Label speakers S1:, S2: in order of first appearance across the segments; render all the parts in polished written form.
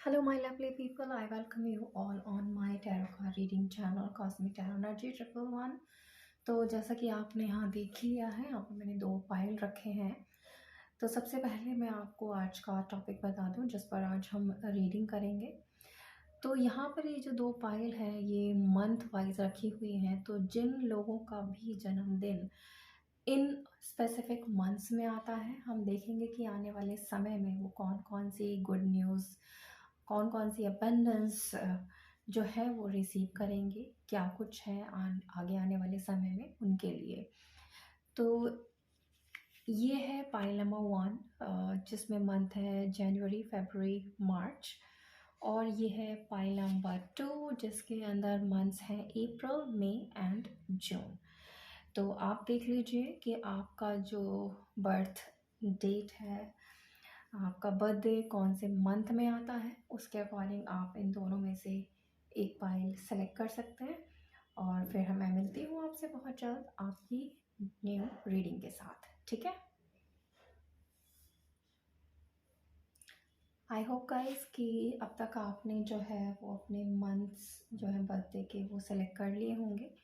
S1: Hello, my lovely people. I welcome you all on my tarot card reading channel Cosmic Tarot Energy Triple One. तो जैसा कि आपने यहाँ देख ही लिया है, यहाँ पर मैंने दो पाइल रखे हैं। तो सबसे पहले मैं आपको आज का टॉपिक बता दूं जिस पर आज हम रीडिंग करेंगे। तो यहाँ पर ये जो दो पाइल है ये मंथ वाइज रखी हुई हैं। तो जिन लोगों का भी जन्मदिन इन स्पेसिफिक मंथ्स में आता है, हम देखेंगे कि आने वाले समय में वो कौन कौन सी गुड न्यूज़, कौन कौन सी अबंडेंस जो है वो रिसीव करेंगे, क्या कुछ है आगे आने वाले समय में उनके लिए। तो ये है पाइल नंबर 1 जिसमें मंथ है जनवरी, फरवरी, मार्च। और ये है पाइल नंबर 2 जिसके अंदर मंथ्स हैं अप्रैल, मई एंड जून। तो आप देख लीजिए कि आपका जो बर्थ डेट है, आपका बर्थडे कौन से मंथ में आता है, उसके अकॉर्डिंग आप इन दोनों में से एक पाइल सेलेक्ट कर सकते हैं। और फिर मैं मिलती हूँ आपसे बहुत जल्द आपकी न्यू रीडिंग के साथ, ठीक है। आई होप गाइस कि अब तक आपने जो है वो अपने मंथ्स जो है बर्थडे के वो सेलेक्ट कर लिए होंगे।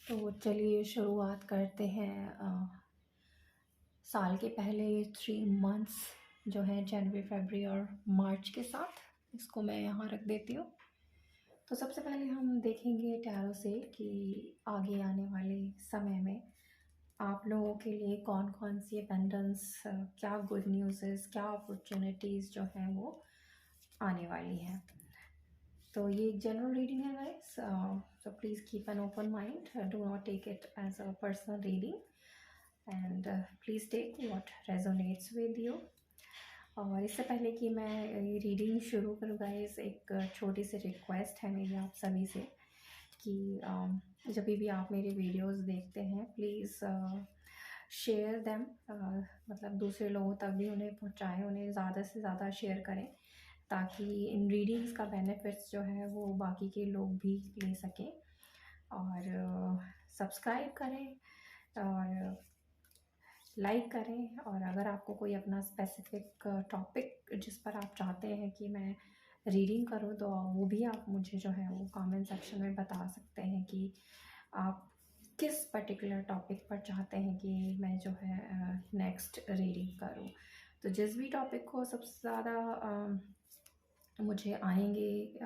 S1: तो चलिए शुरुआत करते हैं साल के पहले 3 मंथ्स जो है जनवरी, फरवरी और मार्च के साथ। इसको मैं यहाँ रख देती हूँ। तो सबसे पहले हम देखेंगे टैरो से कि आगे आने वाले समय में आप लोगों के लिए कौन कौन सी अबंडेंस, क्या गुड न्यूज़, क्या अपॉर्चुनिटीज़ जो हैं वो आने वाली हैं। तो ये एक जनरल रीडिंग है guys, so please keep an open mind, do not take it as a personal reading and please take what resonates with you. और इससे पहले कि मैं ये रीडिंग शुरू करूँ गाइस, एक छोटी सी रिक्वेस्ट है मेरी आप सभी से कि जब भी आप मेरे वीडियोस देखते हैं प्लीज़ शेयर देम, मतलब दूसरे लोगों तक भी उन्हें पहुँचाएँ, उन्हें ज़्यादा से ज़्यादा शेयर करें ताकि इन रीडिंग्स का बेनिफिट्स जो है वो बाकी के लोग भी ले सकें। और सब्सक्राइब करें और लाइक करें। और अगर आपको कोई अपना स्पेसिफिक टॉपिक जिस पर आप चाहते हैं कि मैं रीडिंग करूं तो वो भी आप मुझे जो है वो कमेंट सेक्शन में बता सकते हैं कि आप किस पर्टिकुलर टॉपिक पर चाहते हैं कि मैं जो है नेक्स्ट रीडिंग करूं। तो जिस भी टॉपिक को सबसे ज़्यादा मुझे आएंगे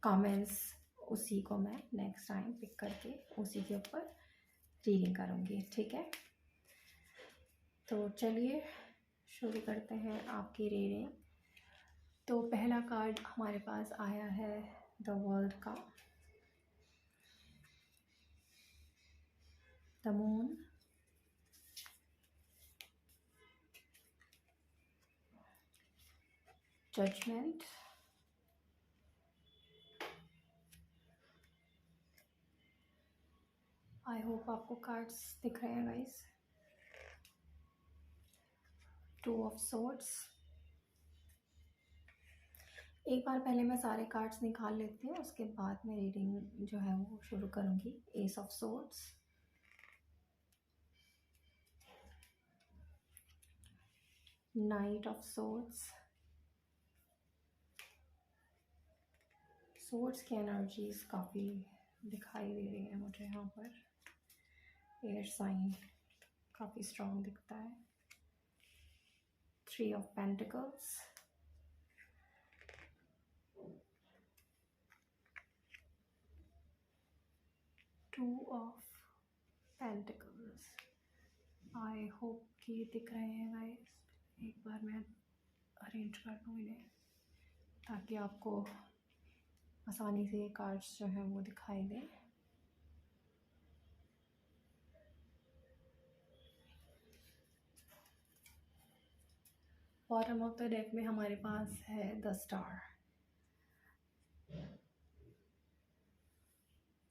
S1: कमेंट्स, उसी को मैं नेक्स्ट टाइम पिक करके उसी के ऊपर रीडिंग करूँगी, ठीक है। तो चलिए शुरू करते हैं आपकी रीडिंग। तो पहला कार्ड हमारे पास आया है द वर्ल्ड का, the moon, judgment, I hope आपको कार्ड्स दिख रहे हैं गाइस, टू ऑफ सोर्ड्स। एक बार पहले मैं सारे कार्ड्स निकाल लेती हूँ, उसके बाद मैं रीडिंग जो है वो शुरू करूँगी। S of swords, night of swords, swords की एनर्जीज काफ़ी दिखाई दे रही है मुझे यहाँ पर। एयर साइन काफ़ी स्ट्रॉन्ग दिखता है। Three of pentacles, to of pentacles. I hope कि दिख रहे हैं गाइस। एक बार मैं अरेंज कर दूँ इन्हें ताकि आपको आसानी से कार्ड्स जो है वो दिखाई दें। बॉटम ऑफ द डेक में हमारे पास है द स्टार।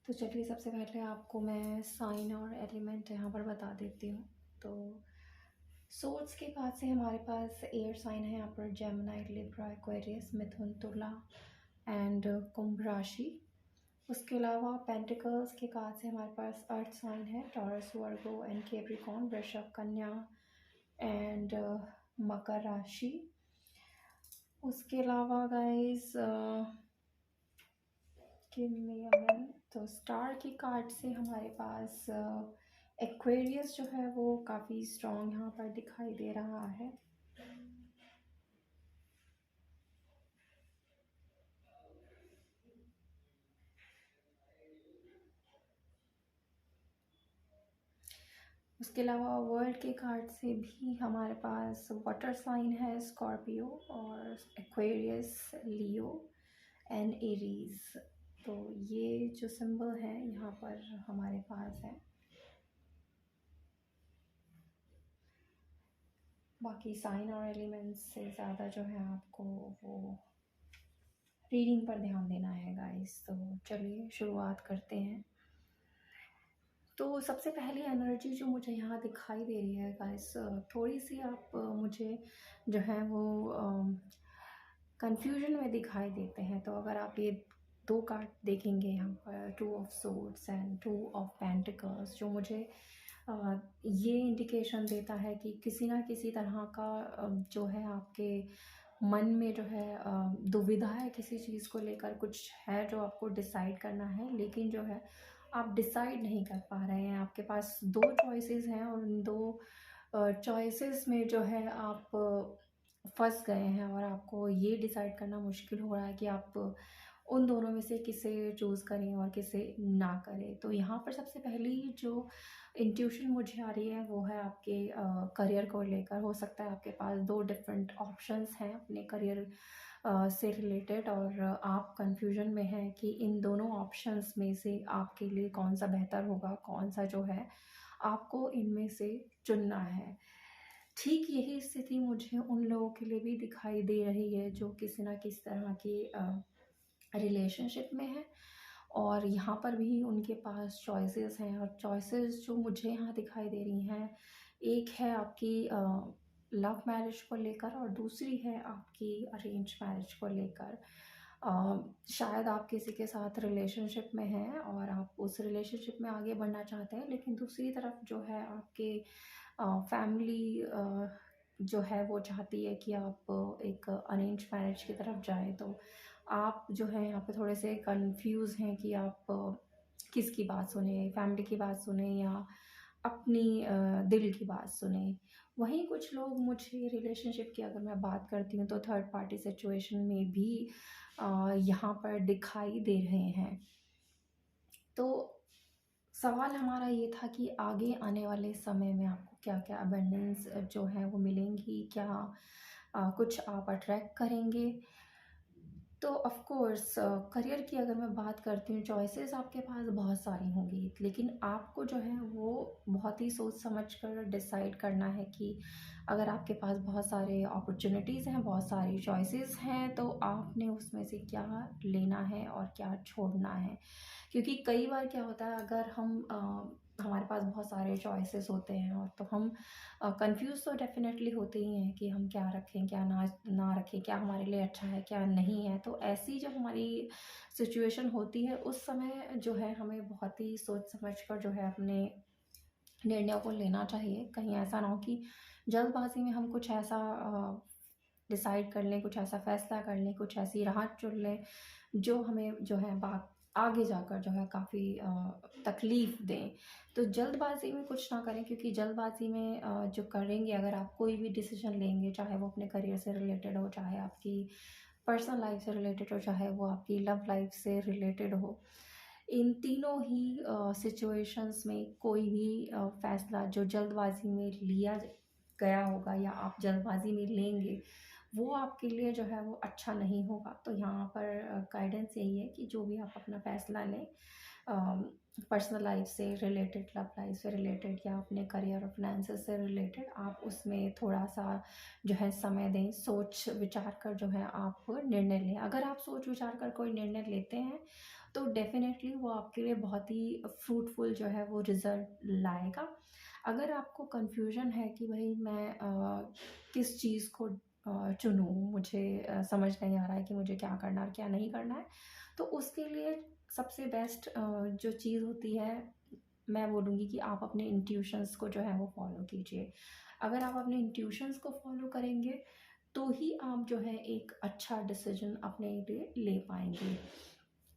S1: तो चलिए सबसे पहले आपको मैं साइन और एलिमेंट यहाँ पर बता देती हूँ। तो सोर्ड्स के बाद से हमारे पास एयर साइन है यहाँ पर, जेमिनी, लिब्रा, एक्वेरियस, मिथुन, तुला एंड कुंभ राशि। उसके अलावा पेंटिकल्स के कार्ड से हमारे पास अर्थ साइन है, टॉरस, वर्गो एंड कैप्रिकॉर्न, वृषभ, कन्या एंड मकर राशि। उसके अलावा guys give me a minute. तो स्टार की कार्ड से हमारे पास एक्वेरियस जो है वो काफ़ी स्ट्रॉन्ग यहाँ पर दिखाई दे रहा है। उसके अलावा वर्ल्ड के कार्ड से भी हमारे पास वाटर साइन है स्कॉर्पियो, और एक्वेरियस, लियो एंड एरीज। तो ये जो सिंबल है यहाँ पर हमारे पास है। बाकी साइन और एलिमेंट्स से ज़्यादा जो है आपको वो रीडिंग पर ध्यान देना है गाइस। तो चलिए शुरुआत करते हैं। तो सबसे पहली एनर्जी जो मुझे यहाँ दिखाई दे रही है गाइस, थोड़ी सी आप मुझे जो है वो कंफ्यूजन में दिखाई देते हैं। तो अगर आप ये दो कार्ड देखेंगे यहाँ पर, two of swords and to of pentacles, जो मुझे ये इंडिकेशन देता है कि किसी ना किसी तरह का जो है आपके मन में जो है दुविधा है किसी चीज़ को लेकर, कुछ है जो आपको डिसाइड करना है, लेकिन जो है आप डिसाइड नहीं कर पा रहे हैं। आपके पास दो चॉइसेस हैं और उन दो चॉइसेस में जो है आप फंस गए हैं, और आपको ये डिसाइड करना मुश्किल हो रहा है कि आप उन दोनों में से किसे चूज़ करें और किसे ना करें। तो यहाँ पर सबसे पहली जो इंट्यूशन मुझे आ रही है वो है आपके करियर को लेकर। हो सकता है आपके पास दो डिफरेंट ऑप्शंस हैं अपने करियर से रिलेटेड, और आप कंफ्यूजन में हैं कि इन दोनों ऑप्शंस में से आपके लिए कौन सा बेहतर होगा, कौन सा जो है आपको इनमें से चुनना है। ठीक यही स्थिति मुझे उन लोगों के लिए भी दिखाई दे रही है जो किसी ना किसी तरह की रिलेशनशिप में है, और यहाँ पर भी उनके पास चॉइसेस हैं। और चॉइसेस जो मुझे यहाँ दिखाई दे रही हैं, एक है आपकी लव मैरिज को लेकर और दूसरी है आपकी अरेंज मैरिज को लेकर। शायद आप किसी के साथ रिलेशनशिप में हैं और आप उस रिलेशनशिप में आगे बढ़ना चाहते हैं, लेकिन दूसरी तरफ जो है आपके फैमिली जो है वो चाहती है कि आप एक अरेंज मैरिज की तरफ जाएं। तो आप जो है यहाँ पे थोड़े से कंफ्यूज हैं कि आप किसकी बात सुने, फैमिली की बात सुने या अपनी दिल की बात सुने। वहीं कुछ लोग मुझे रिलेशनशिप की अगर मैं बात करती हूँ तो थर्ड पार्टी सिचुएशन में भी यहाँ पर दिखाई दे रहे हैं। तो सवाल हमारा ये था कि आगे आने वाले समय में आपको क्या-क्या अबंडेंस जो है वो मिलेंगी? क्या कुछ आप अट्रैक्ट करेंगे? तो ऑफ़ कोर्स करियर की अगर मैं बात करती हूँ, चॉइसेस आपके पास बहुत सारी होंगी, लेकिन आपको जो है वो बहुत ही सोच समझ कर डिसाइड करना है कि अगर आपके पास बहुत सारे अपॉर्च्युनिटीज़ हैं, बहुत सारी चॉइसेस हैं, तो आपने उसमें से क्या लेना है और क्या छोड़ना है। क्योंकि कई बार क्या होता है, अगर हम हमारे पास बहुत सारे चॉइसेस होते हैं और तो हम कंफ्यूज तो डेफिनेटली होते ही हैं कि हम क्या रखें, क्या ना ना रखें, क्या हमारे लिए अच्छा है, क्या नहीं है। तो ऐसी जब हमारी सिचुएशन होती है, उस समय जो है हमें बहुत ही सोच समझ कर जो है अपने निर्णयों को लेना चाहिए। कहीं ऐसा ना हो कि जल्दबाजी में हम कुछ ऐसा डिसाइड कर लें, कुछ ऐसा फैसला कर लें, कुछ ऐसी राह चुन लें जो हमें जो है आगे जाकर जो है काफ़ी तकलीफ़ दें। तो जल्दबाज़ी में कुछ ना करें, क्योंकि जल्दबाज़ी में जो करेंगे, अगर आप कोई भी डिसीज़न लेंगे, चाहे वो अपने करियर से रिलेटेड हो, चाहे आपकी पर्सनल लाइफ़ से रिलेटेड हो, चाहे वो आपकी लव लाइफ़ से रिलेटेड हो, इन तीनों ही सिचुएशंस में कोई भी फ़ैसला जो जल्दबाज़ी में लिया गया होगा या आप जल्दबाज़ी में लेंगे, वो आपके लिए जो है वो अच्छा नहीं होगा। तो यहाँ पर गाइडेंस यही है कि जो भी आप अपना फ़ैसला लें, पर्सनल लाइफ़ से रिलेटेड, लव लाइफ़ से रिलेटेड या अपने करियर और फाइनेंसेस से रिलेटेड, आप उसमें थोड़ा-सा जो है समय दें, सोच विचार कर जो है आप निर्णय लें। अगर आप सोच विचार कर कोई निर्णय लेते हैं, तो डेफ़िनेटली वो आपके लिए बहुत ही फ्रूटफुल जो है वो रिज़ल्ट लाएगा। अगर आपको कन्फ्यूज़न है कि भई मैं किस चीज़ को चुनूँ, मुझे समझ नहीं आ रहा है कि मुझे क्या करना है और क्या नहीं करना है, तो उसके लिए सबसे बेस्ट जो चीज़ होती है, मैं बोलूँगी कि आप अपने इंट्यूशंस को जो है वो फ़ॉलो कीजिए। अगर आप अपने इंट्यूशंस को फ़ॉलो करेंगे, तो ही आप जो है एक अच्छा डिसीजन अपने लिए ले पाएंगे।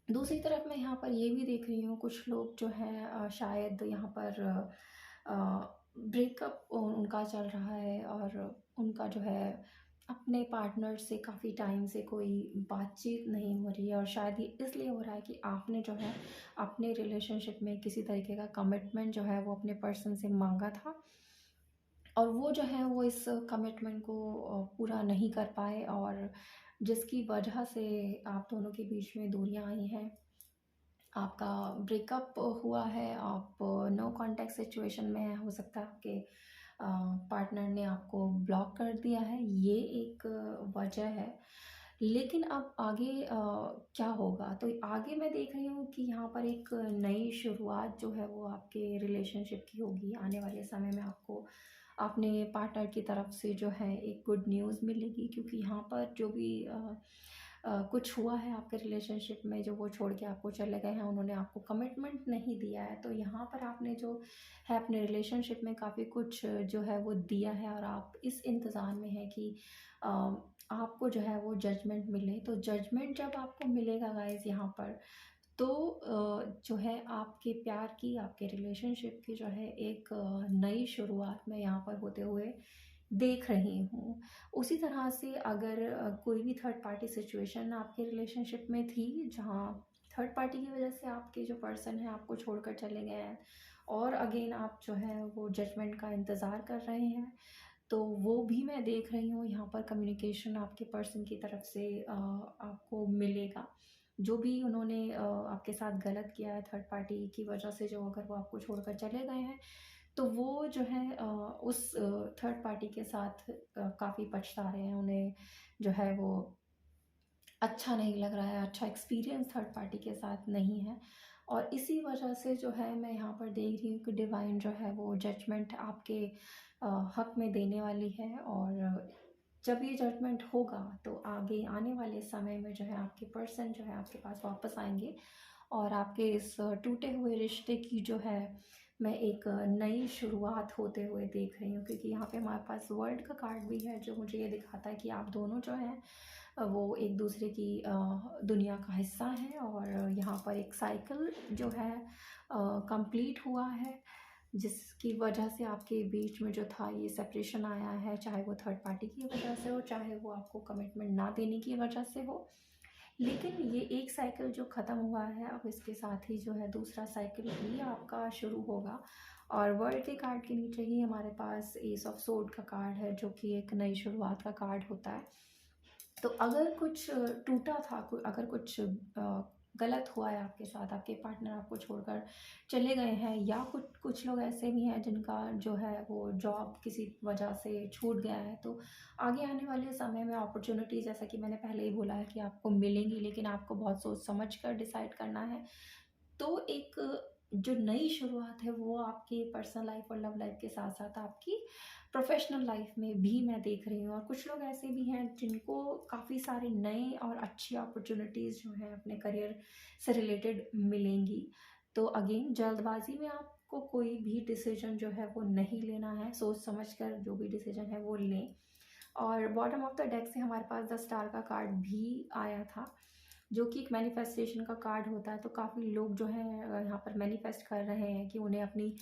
S1: दूसरी तरफ मैं यहाँ पर ये भी देख रही हूँ, कुछ लोग जो हैं शायद यहाँ पर ब्रेकअप उनका चल रहा है, और उनका जो है अपने पार्टनर से काफ़ी टाइम से कोई बातचीत नहीं हो रही है, और शायद ये इसलिए हो रहा है कि आपने जो है अपने रिलेशनशिप में किसी तरीके का कमिटमेंट जो है वो अपने पर्सन से मांगा था, और वो जो है वो इस कमिटमेंट को पूरा नहीं कर पाए, और जिसकी वजह से आप दोनों के बीच में दूरियां आई हैं, आपका ब्रेकअप हुआ है, आप नो कांटेक्ट सिचुएशन में हैं, हो सकता है आपके पार्टनर ने आपको ब्लॉक कर दिया है, ये एक वजह है। लेकिन अब आगे क्या होगा? तो आगे मैं देख रही हूँ कि यहाँ पर एक नई शुरुआत जो है वो आपके रिलेशनशिप की होगी। आने वाले समय में आपको अपने पार्टनर की तरफ से जो है एक गुड न्यूज़ मिलेगी, क्योंकि यहाँ पर जो भी कुछ हुआ है आपके रिलेशनशिप में, जो वो छोड़ के आपको चले गए हैं, उन्होंने आपको कमिटमेंट नहीं दिया है, तो यहाँ पर आपने जो है अपने रिलेशनशिप में काफ़ी कुछ जो है वो दिया है, और आप इस इंतज़ार में हैं कि अ, आपको जो है वो जजमेंट मिले। तो जजमेंट जब आपको मिलेगा गाइस यहाँ पर, तो जो है आपके प्यार की, आपके रिलेशनशिप की जो है एक नई शुरुआत मैं यहाँ पर होते हुए देख रही हूँ। उसी तरह से अगर कोई भी थर्ड पार्टी सिचुएशन आपके रिलेशनशिप में थी, जहाँ थर्ड पार्टी की वजह से आपके जो पर्सन है आपको छोड़कर चले गए हैं, और अगेन आप जो है वो जजमेंट का इंतज़ार कर रहे हैं, तो वो भी मैं देख रही हूँ यहाँ पर कम्युनिकेशन आपके पर्सन की तरफ से आपको मिलेगा। जो भी उन्होंने आपके साथ गलत किया है थर्ड पार्टी की वजह से, जो अगर वो आपको छोड़कर चले गए हैं, तो वो जो है उस थर्ड पार्टी के साथ काफ़ी पछता रहे हैं। उन्हें जो है वो अच्छा नहीं लग रहा है, अच्छा एक्सपीरियंस थर्ड पार्टी के साथ नहीं है, और इसी वजह से जो है मैं यहाँ पर देख रही हूँ कि डिवाइन जो है वो जजमेंट आपके हक में देने वाली है। और जब ये जजमेंट होगा तो आगे आने वाले समय में जो है आपके पर्सन जो है आपके पास वापस आएंगे, और आपके इस टूटे हुए रिश्ते की जो है मैं एक नई शुरुआत होते हुए देख रही हूँ, क्योंकि यहाँ पे हमारे पास वर्ल्ड का कार्ड भी है, जो मुझे ये दिखाता है कि आप दोनों जो हैं वो एक दूसरे की दुनिया का हिस्सा हैं, और यहाँ पर एक साइकिल जो है कंप्लीट हुआ है, जिसकी वजह से आपके बीच में जो था ये सेपरेशन आया है, चाहे वो थर्ड पार्टी की वजह से हो, चाहे वो आपको कमिटमेंट ना देने की वजह से हो। लेकिन ये एक साइकिल जो ख़त्म हुआ है, अब इसके साथ ही जो है दूसरा साइकिल भी आपका शुरू होगा। और वर्ल्ड के कार्ड के नीचे ही हमारे पास एस ऑफ सोर्ड का कार्ड है, जो कि एक नई शुरुआत का कार्ड होता है। तो अगर कुछ टूटा था, अगर कुछ गलत हुआ है आपके साथ, आपके पार्टनर आपको छोड़कर चले गए हैं, या कुछ कुछ लोग ऐसे भी हैं जिनका जो है वो जॉब किसी वजह से छूट गया है, तो आगे आने वाले समय में अपॉर्चुनिटी, जैसा कि मैंने पहले ही बोला है, कि आपको मिलेंगी, लेकिन आपको बहुत सोच समझ कर डिसाइड करना है। तो एक जो नई शुरुआत है वो आपकी पर्सनल लाइफ और लव लाइफ के साथ साथ आपकी प्रोफेशनल लाइफ में भी मैं देख रही हूँ, और कुछ लोग ऐसे भी हैं जिनको काफ़ी सारे नए और अच्छी अपॉर्चुनिटीज़ जो हैं अपने करियर से रिलेटेड मिलेंगी। तो अगेन जल्दबाजी में आपको कोई भी डिसीजन जो है वो नहीं लेना है, सोच समझ कर जो भी डिसीजन है वो लें। और बॉटम ऑफ द डेक से हमारे पास द स्टार का कार्ड भी आया था, जो कि एक मैनिफेस्टेशन का कार्ड होता है। तो काफ़ी लोग जो हैं यहाँ पर मैनिफेस्ट कर रहे हैं कि उन्हें अपनी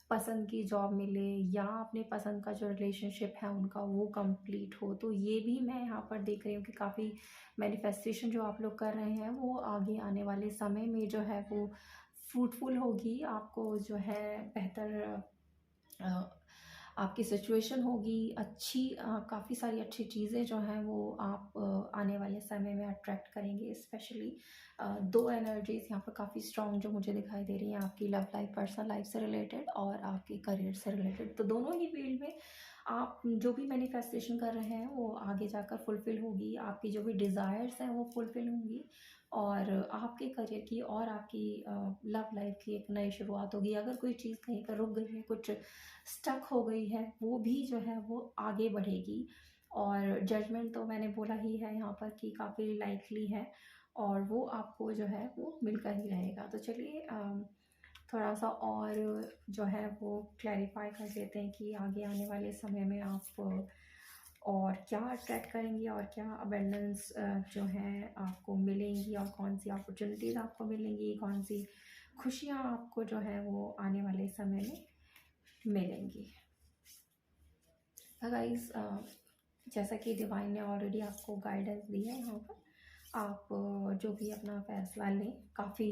S1: पसंद की जॉब मिले, या अपने पसंद का जो रिलेशनशिप है उनका वो कंप्लीट हो। तो ये भी मैं यहाँ पर देख रही हूँ कि काफ़ी मैनिफेस्टेशन जो आप लोग कर रहे हैं वो आगे आने वाले समय में जो है वो फ्रूटफुल होगी। आपको जो है बेहतर अ, आपकी सिचुएशन होगी अच्छी, काफ़ी सारी अच्छी चीज़ें जो हैं वो आप आने वाले समय में अट्रैक्ट करेंगे। स्पेशली दो एनर्जीज यहाँ पर काफ़ी स्ट्रॉन्ग जो मुझे दिखाई दे रही हैं, आपकी लव लाइफ, पर्सनल लाइफ से रिलेटेड, और आपके करियर से रिलेटेड। तो दोनों ही फील्ड में आप जो भी मैनिफेस्टेशन कर रहे हैं वो आगे जाकर फुलफिल होगी, आपकी जो भी डिज़ायर्स हैं वो फुलफिल होंगी, और आपके करियर की और आपकी लव लाइफ की एक नई शुरुआत होगी। अगर कोई चीज़ कहीं पर रुक गई है, कुछ स्टक हो गई है, वो भी जो है वो आगे बढ़ेगी। और जजमेंट तो मैंने बोला ही है यहाँ पर कि काफ़ी लाइकली है, और वो आपको जो है वो मिलकर ही रहेगा। तो चलिए थोड़ा सा और जो है वो क्लैरिफाई कर देते हैं कि आगे आने वाले समय में आप और क्या अट्रैक्ट करेंगी और क्या अबेंडेंस जो है आपको मिलेंगी, और कौन सी अपॉर्चुनिटीज़ आपको मिलेंगी, कौन सी खुशियाँ आपको जो है वो आने वाले समय में मिलेंगी। गाइस, जैसा कि डिवाइन ने ऑलरेडी आपको गाइडेंस दी है, यहाँ पर आप जो भी अपना फैसला लें काफ़ी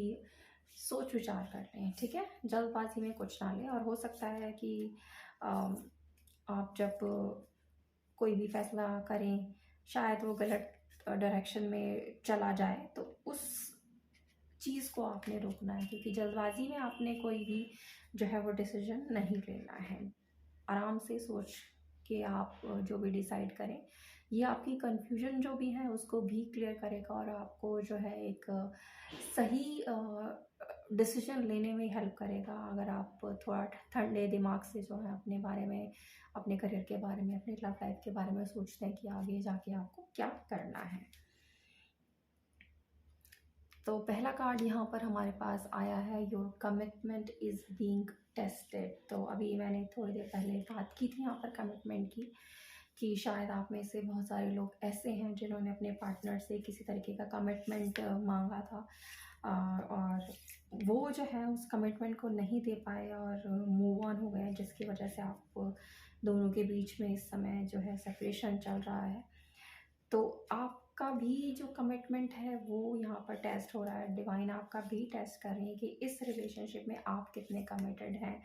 S1: सोच विचार कर लें, ठीक है। जल्दबाजी में कुछ ना लें, और हो सकता है कि आप जब कोई भी फैसला करें शायद वो गलत डायरेक्शन में चला जाए, तो उस चीज़ को आपने रोकना है, क्योंकि जल्दबाजी में आपने कोई भी जो है वो डिसीजन नहीं लेना है। आराम से सोच के आप जो भी डिसाइड करें, ये आपकी कन्फ्यूजन जो भी है उसको भी क्लियर करेगा, और आपको जो है एक सही डिसीजन लेने में हेल्प करेगा, अगर आप थोड़ा ठंडे दिमाग से जो है अपने बारे में, अपने करियर के बारे में, अपने लव लाइफ के बारे में सोचते हैं कि आगे जाके आपको क्या करना है। तो पहला कार्ड यहाँ पर हमारे पास आया है, your commitment is being tested. तो अभी मैंने थोड़ी देर पहले बात की थी यहाँ पर कमिटमेंट की, कि शायद आप में से बहुत सारे लोग ऐसे हैं जिन्होंने अपने पार्टनर से किसी तरीके का कमिटमेंट मांगा था, और वो जो है उस कमिटमेंट को नहीं दे पाए और मूव ऑन हो गए, जिसकी वजह से आप दोनों के बीच में इस समय जो है सेपरेशन चल रहा है। तो आपका भी जो कमिटमेंट है वो यहाँ पर टेस्ट हो रहा है। डिवाइन आपका भी टेस्ट कर रही है कि इस रिलेशनशिप में आप कितने कमिटेड हैं।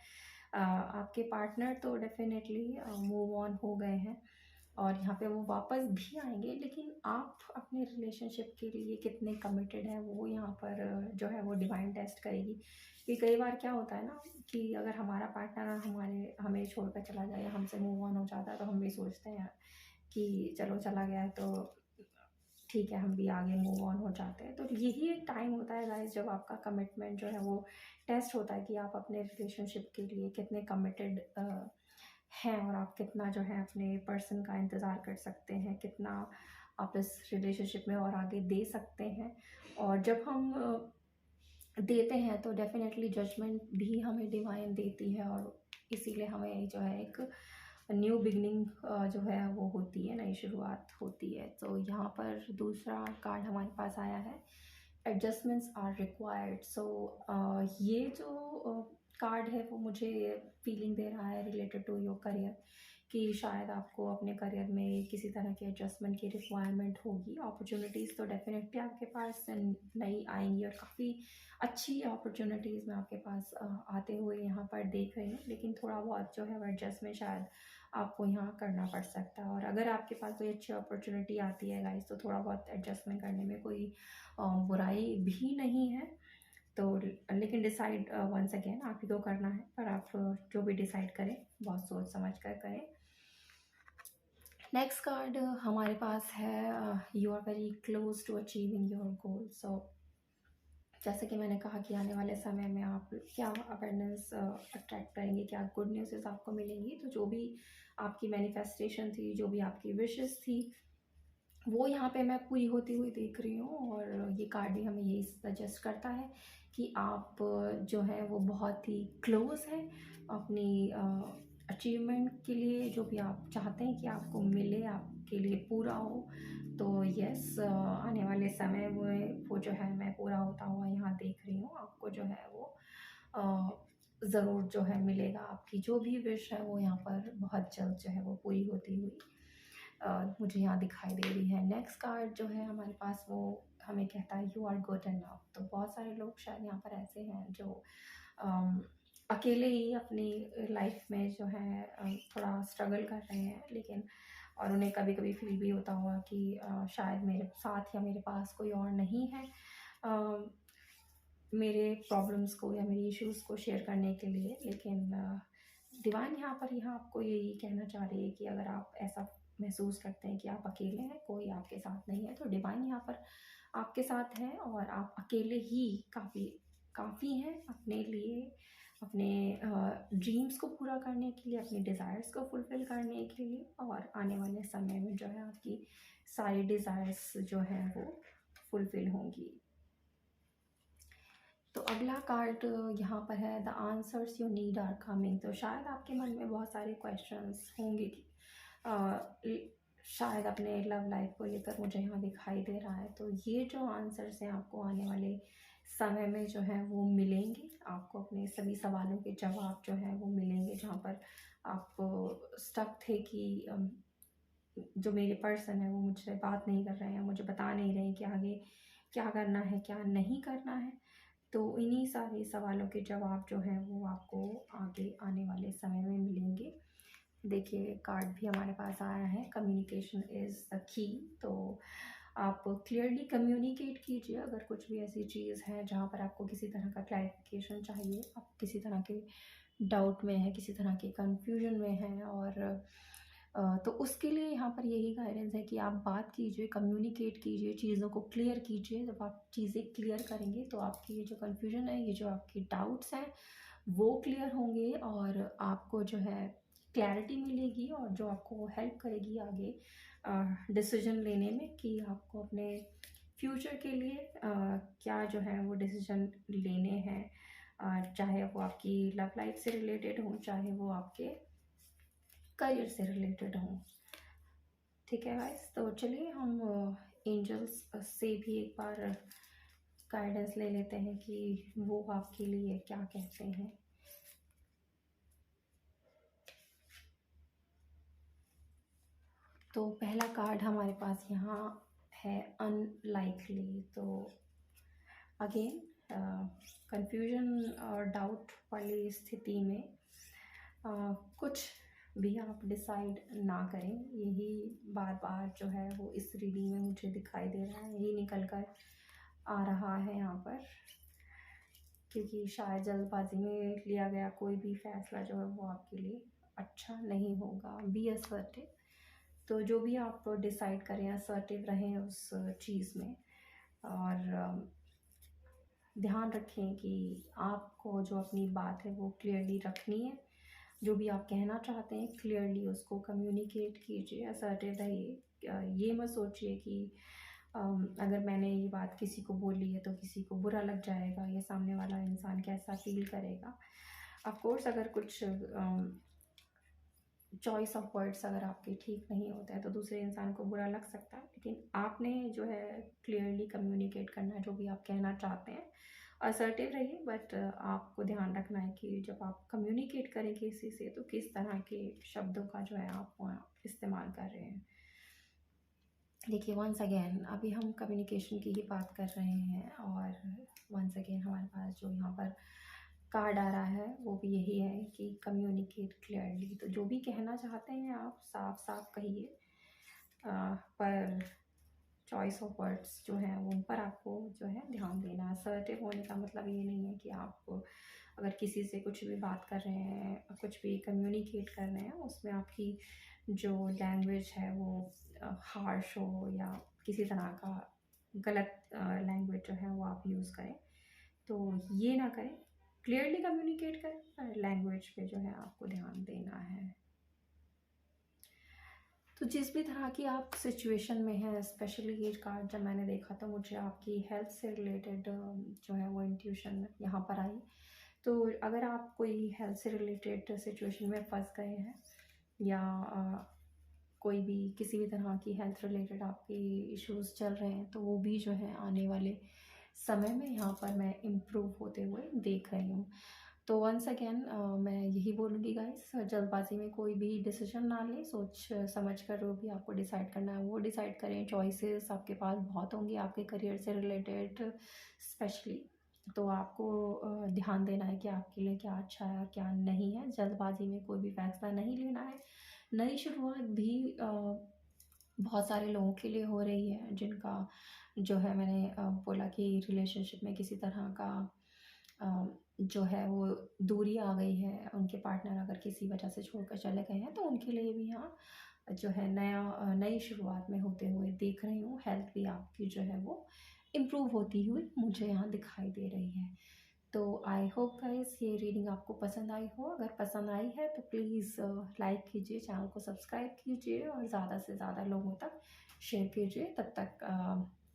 S1: आपके पार्टनर तो डेफिनेटली मूव ऑन हो गए हैं, और यहाँ पे वो वापस भी आएंगे, लेकिन आप अपने रिलेशनशिप के लिए कितने कमिटेड हैं वो यहाँ पर जो है वो डिवाइन टेस्ट करेगी। कि कई बार क्या होता है ना, कि अगर हमारा पार्टनर हमें छोड़कर चला जाए या हमसे मूव ऑन हो जाता है, तो हम भी सोचते हैं कि चलो चला गया है तो ठीक है, हम भी आगे मूव ऑन हो जाते हैं। तो यही एक टाइम होता है गाइस, जब आपका कमिटमेंट जो है वो टेस्ट होता है, कि आप अपने रिलेशनशिप के लिए कितने कमिटेड हैं, और आप कितना जो है अपने पर्सन का इंतज़ार कर सकते हैं, कितना आप इस रिलेशनशिप में और आगे दे सकते हैं। और जब हम देते हैं तो डेफिनेटली जजमेंट भी हमें डिवाइन देती है, और इसीलिए हमें जो है एक न्यू बिगनिंग जो है वो होती है, नई शुरुआत होती है। तो यहाँ पर दूसरा कार्ड हमारे पास आया है, एडजस्टमेंट्स आर रिक्वायर्ड। सो ये जो कार्ड है वो मुझे फीलिंग दे रहा है रिलेटेड टू योर करियर, कि शायद आपको अपने करियर में किसी तरह के एडजस्टमेंट की रिक्वायरमेंट होगी। अपॉर्चुनिटीज़ तो डेफिनेटली आपके पास नई आएंगी, और काफ़ी अच्छी अपॉर्चुनिटीज़ मैं आपके पास आते हुए यहाँ पर देख रही हूँ, लेकिन थोड़ा बहुत जो है वो एडजस्टमेंट शायद आपको यहाँ करना पड़ सकता है। और अगर आपके पास कोई अच्छी अपॉर्चुनिटी आती है गाइस, तो थोड़ा बहुत एडजस्टमेंट करने में कोई बुराई भी नहीं है। तो लेकिन डिसाइड वंस अगेन आप ही को करना है, पर आप जो भी डिसाइड करें बहुत सोच समझ कर करें। नेक्स्ट कार्ड हमारे पास है, you are very close to achieving your goal. So जैसे कि मैंने कहा कि आने वाले समय में आप क्या अवेयरनेस अट्रैक्ट करेंगे, क्या गुड न्यूज़ आपको मिलेंगी। तो जो भी आपकी मैनिफेस्टेशन थी, जो भी आपकी विशेस थी, वो यहाँ पे मैं पूरी होती हुई देख रही हूँ। और ये कार्ड भी हमें यही सजेस्ट करता है कि आप जो है वो बहुत ही क्लोज हैं अपनी अचीवमेंट के लिए। जो भी आप चाहते हैं कि आपको मिले, आपके लिए पूरा हो, तो यस, आने वाले समय में वो जो है मैं पूरा होता हुआ यहाँ देख रही हूँ। आपको जो है वो ज़रूर जो है मिलेगा। आपकी जो भी विश है वो यहाँ पर बहुत जल्द जो है वो पूरी होती हुई मुझे यहाँ दिखाई दे रही है। नेक्स्ट कार्ड जो है हमारे पास वो हमें कहता है यू आर गुड एनफ। तो बहुत सारे लोग शायद यहाँ पर ऐसे हैं जो अकेले ही अपनी लाइफ में जो है थोड़ा स्ट्रगल कर रहे हैं, लेकिन और उन्हें कभी कभी फील भी होता होगा कि शायद मेरे साथ या मेरे पास कोई और नहीं है मेरे प्रॉब्लम्स को या मेरी इश्यूज़ को शेयर करने के लिए। लेकिन डिवाइन यहाँ आपको यही कहना चाह रही है कि अगर आप ऐसा महसूस करते हैं कि आप अकेले हैं, कोई आपके साथ नहीं है, तो डिवाइन यहाँ पर आपके साथ है, और आप अकेले ही काफ़ी हैं अपने लिए, अपने ड्रीम्स को पूरा करने के लिए, अपने डिज़ायर्स को फुलफ़िल करने के लिए। और आने वाले समय में जो है आपकी सारी डिज़ायर्स जो हैं वो फुलफ़िल होंगी। तो अगला कार्ड यहाँ पर है, the answers you need are coming. तो शायद आपके मन में बहुत सारे क्वेश्चंस होंगे कि शायद अपने लव लाइफ को लेकर मुझे यहाँ दिखाई दे रहा है। तो ये जो आंसर्स हैं आपको आने वाले समय में जो है वो मिलेंगे, आपको अपने सभी सवालों के जवाब जो है वो मिलेंगे, जहाँ पर आप स्टक थे कि जो मेरे पर्सन है वो मुझसे बात नहीं कर रहे हैं, मुझे बता नहीं रहे कि आगे क्या करना है क्या नहीं करना है। तो इन्हीं सारे सवालों के जवाब जो हैं वो आपको आगे आने वाले समय में मिलेंगे। देखिए कार्ड भी हमारे पास आया है, कम्युनिकेशन इज़ द की। तो आप क्लियरली कम्युनिकेट कीजिए अगर कुछ भी ऐसी चीज़ है जहाँ पर आपको किसी तरह का क्लैरिफिकेशन चाहिए, आप किसी तरह के डाउट में है, किसी तरह के कन्फ्यूजन में है। और तो उसके लिए यहाँ पर यही गाइडेंस है कि आप बात कीजिए, कम्युनिकेट कीजिए, चीज़ों को क्लियर कीजिए। जब आप चीज़ें क्लियर करेंगे तो आपकी ये जो कन्फ्यूजन है, ये जो आपके डाउट्स हैं वो क्लियर होंगे और आपको जो है क्लैरिटी मिलेगी, और जो आपको हेल्प करेगी आगे डिसीजन लेने में कि आपको अपने फ्यूचर के लिए क्या जो है वो डिसीजन लेने हैं, चाहे वो आपकी लव लाइफ से रिलेटेड हो, चाहे वो आपके करियर से रिलेटेड हो। ठीक है गाइस, तो चलिए हम एंजल्स से भी एक बार गाइडेंस ले लेते हैं कि वो आपके लिए क्या कहते हैं। तो पहला कार्ड हमारे पास यहाँ है अनलाइकली। तो अगेन कंफ्यूजन और डाउट वाली स्थिति में कुछ भी आप डिसाइड ना करें, यही बार बार जो है वो इस रीडिंग में मुझे दिखाई दे रहा है, यही निकल कर आ रहा है यहाँ पर। क्योंकि शायद जल्दबाजी में लिया गया कोई भी फैसला जो है वो आपके लिए अच्छा नहीं होगा। Be assertive. तो जो भी आप डिसाइड करें असर्टिव रहें उस चीज़ में, और ध्यान रखें कि आपको जो अपनी बात है वो क्लियरली रखनी है। जो भी आप कहना चाहते हैं क्लियरली उसको कम्युनिकेट कीजिए, असर्टिव रहिए। ये मत सोचिए कि अगर मैंने ये बात किसी को बोली है तो किसी को बुरा लग जाएगा, या सामने वाला इंसान कैसा फील करेगा। ऑफ कोर्स अगर कुछ चॉइस ऑफ वर्ड्स अगर आपके ठीक नहीं होते हैं तो दूसरे इंसान को बुरा लग सकता है, लेकिन आपने जो है क्लियरली कम्युनिकेट करना है जो भी आप कहना चाहते हैं। असर्टिव रहिए, बट आपको ध्यान रखना है कि जब आप कम्युनिकेट करें किसी से तो किस तरह के शब्दों का जो है आप इस्तेमाल कर रहे हैं। देखिए वंस अगेन अभी हम कम्युनिकेशन की ही बात कर रहे हैं, और वंस अगेन हमारे पास जो यहाँ पर कार्ड आ रहा है वो भी यही है कि कम्युनिकेट क्लियरली। तो जो भी कहना चाहते हैं आप साफ साफ कहिए, पर चॉइस ऑफ वर्ड्स जो हैं उन पर आपको जो है ध्यान देना है। असर्टिव होने का मतलब ये नहीं है कि आप अगर किसी से कुछ भी बात कर रहे हैं, कुछ भी कम्युनिकेट कर रहे हैं, उसमें आपकी जो लैंग्वेज है वो हार्श हो या किसी तरह का गलत लैंग्वेज जो है वो आप यूज़ करें। तो ये ना करें, क्लियरली कम्युनिकेट करें, पर लैंग्वेज पे जो है आपको ध्यान देना है। तो जिस भी तरह की आप सिचुएशन में हैं, स्पेशली ये कार्ड जब मैंने देखा तो मुझे आपकी हेल्थ से रिलेटेड जो है वो इंट्यूशन यहाँ पर आई। तो अगर आप कोई हेल्थ से रिलेटेड सिचुएशन में फंस गए हैं, या कोई भी किसी भी तरह की हेल्थ रिलेटेड आपके इश्यूज चल रहे हैं, तो वो भी जो है आने वाले समय में यहाँ पर मैं इम्प्रूव होते हुए देख रही हूँ। तो वंस अगेन मैं यही बोलूँगी गाइस, जल्दबाजी में कोई भी डिसीजन ना लें, सोच समझ कर जो भी आपको डिसाइड करना है वो डिसाइड करें। चॉइसेस आपके पास बहुत होंगी आपके करियर से रिलेटेड स्पेशली। तो आपको ध्यान देना है कि आपके लिए क्या अच्छा है और क्या नहीं है। जल्दबाजी में कोई भी फैसला नहीं लेना है। नई शुरुआत भी बहुत सारे लोगों के लिए हो रही है जिनका जो है मैंने बोला कि रिलेशनशिप में किसी तरह का जो है वो दूरी आ गई है, उनके पार्टनर अगर किसी वजह से छोड़कर चले गए हैं, तो उनके लिए भी यहाँ जो है नई शुरुआत में होते हुए देख रही हूँ। हेल्थ भी आपकी जो है वो इम्प्रूव होती हुई मुझे यहाँ दिखाई दे रही है। तो आई होप गाइस ये रीडिंग आपको पसंद आई हो। अगर पसंद आई है तो प्लीज़ लाइक कीजिए, चैनल को सब्सक्राइब कीजिए और ज़्यादा से ज़्यादा लोगों तक शेयर कीजिए। तब तक